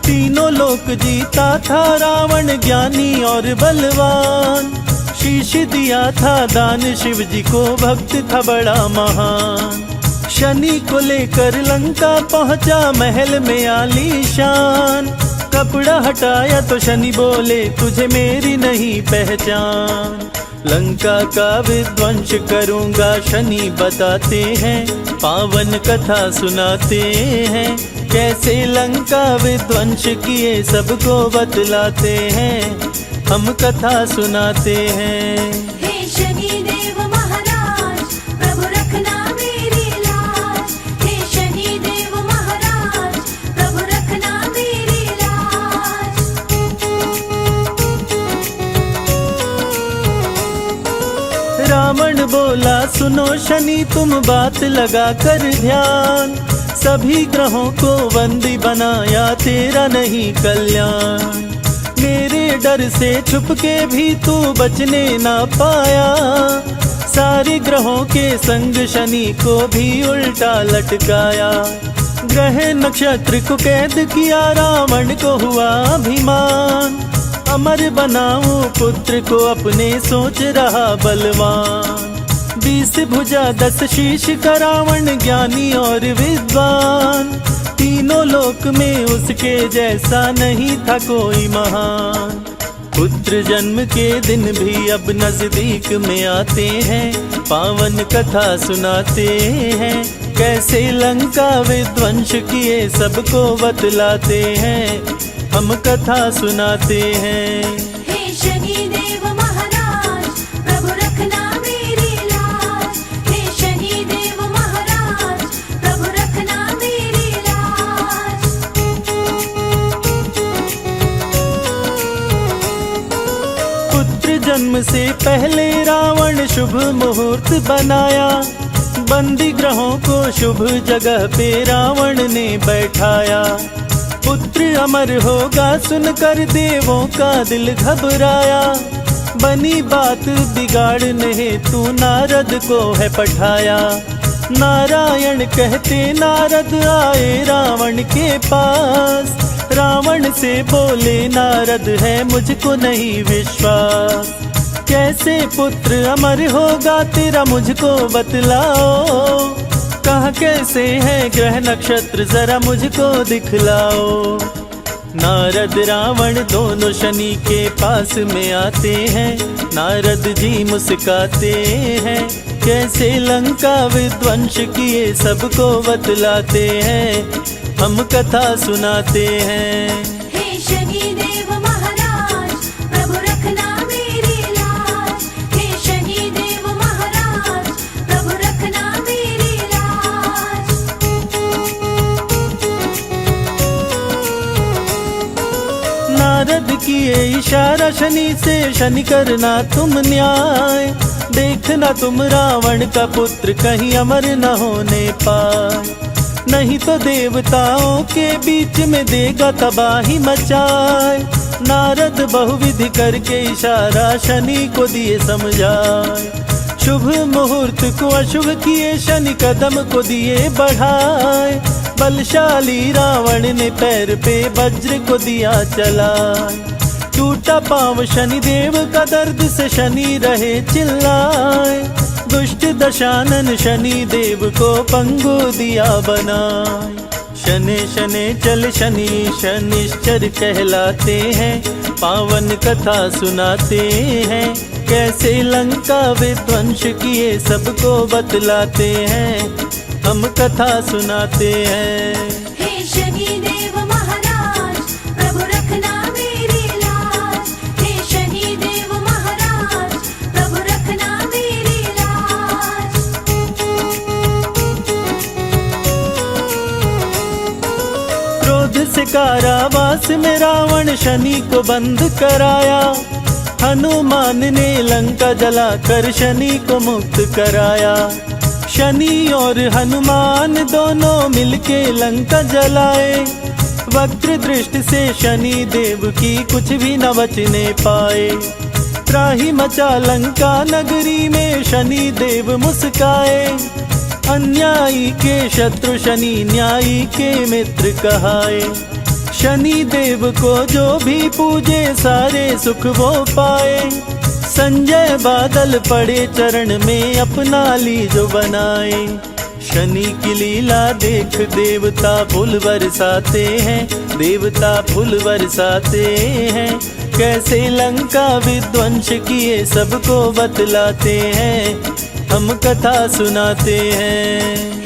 S5: तीनों लोक जीता था रावण ज्ञानी और बलवान, शीश दिया था दान शिव जी को, भक्त था बड़ा महान। शनि को लेकर लंका पहुंचा, महल में आलीशान। कपड़ा हटाया तो शनि बोले, तुझे मेरी नहीं पहचान। लंका का विध्वंस करूंगा शनि बताते हैं, पावन कथा सुनाते हैं, कैसे लंका विध्वंस किए सबको बतलाते हैं, हम कथा सुनाते हैं।
S2: हे शनि देव महाराज, प्रभु रखना मेरी लाज। हे शनि देव महाराज, प्रभु रखना मेरी लाज।
S5: रावण बोला, सुनो शनि तुम बात लगा कर ध्यान, सभी ग्रहों को बंदी बनाया, तेरा नहीं कल्याण। मेरे डर से छुप के भी तू बचने ना पाया, सारे ग्रहों के संग शनि को भी उल्टा लटकाया। ग्रह नक्षत्र को कैद किया, रावण को हुआ अभिमान, अमर बनाऊं पुत्र को अपने सोच रहा बलवान। 20 भुजा 10 शीश का रावण ज्ञानी और विद्वान, तीनों लोक में उसके जैसा नहीं था कोई महान। पुत्र जन्म के दिन भी अब नजदीक में आते हैं, पावन कथा सुनाते हैं, कैसे लंका विध्वंस किए सबको बतलाते हैं, हम कथा सुनाते हैं।
S2: हे शनि देव महाराज, प्रभु रखना मेरी लाज। हे शनि देव महाराज, प्रभु रखना मेरी लाज।
S5: पुत्र जन्म से पहले रावण शुभ मुहूर्त बनाया, बंदी ग्रहों को शुभ जगह पे रावण ने बैठाया। पुत्र अमर होगा सुनकर देवों का दिल घबराया, बनी बात बिगाड़ने हेतु नारद को है पठाया। नारायण कहते नारद आए रावण के पास, रावण से बोले नारद है मुझको नहीं विश्वास। कैसे पुत्र अमर होगा तेरा मुझको बतलाओ, कहाँ कैसे है ग्रह नक्षत्र जरा मुझको दिखलाओ। नारद रावण दोनों शनि के पास में आते हैं, नारद जी मुस्काते हैं, कैसे लंका विध्वंस किए सबको बतलाते हैं, हम कथा सुनाते हैं।
S2: हे शनि देव महाराज, प्रभु रखना मेरी लाज। हे शनि देव महाराज, प्रभु रखना मेरी लाज।
S5: नारद किए इशारा शनि से, शनि करना तुम न्याय, देखना तुम रावण का पुत्र कहीं अमर न होने पाए, नहीं तो देवताओं के बीच में देगा तबाही मचाए। नारद बहुविधि करके इशारा शनि को दिए समझाए, शुभ मुहूर्त को अशुभ किए शनि कदम को दिए बढ़ाए। बलशाली रावण ने पैर पे वज्र को दिया चलाए, टूटा पांव शनि देव का दर्द से शनि रहे चिल्लाए। दुष्ट दशानन शनि देव को पंगु दिया बनाए। शनि शनि चल शनि शनिश्चर कहलाते हैं, पावन कथा सुनाते हैं, कैसे लंका विध्वंस किए सबको बतलाते हैं, हम कथा सुनाते हैं।
S2: हे शनि देव महाराज, प्रभु रखना मेरी लाज। हे शनि देव महाराज, प्रभु रखना मेरी लाज।
S5: क्रोध से कारावास में रावण शनि को बंद कराया, हनुमान ने लंका जलाकर शनि को मुक्त कराया। शनि और हनुमान दोनों मिलके लंका जलाए, वक्र दृष्टि से शनि देव की कुछ भी न बचने पाए। त्राहि मचा लंका नगरी में शनि देव मुस्काए, अन्यायी के शत्रु शनि न्यायी के मित्र कहाए। शनि देव को जो भी पूजे सारे सुख वो पाए, संजय बादल पड़े चरण में अपना ली जो बनाए। शनि की लीला देख देवता फूल बरसाते हैं, देवता फूल बरसाते हैं। कैसे लंका विध्वंस किए सबको बतलाते हैं, हम कथा सुनाते हैं।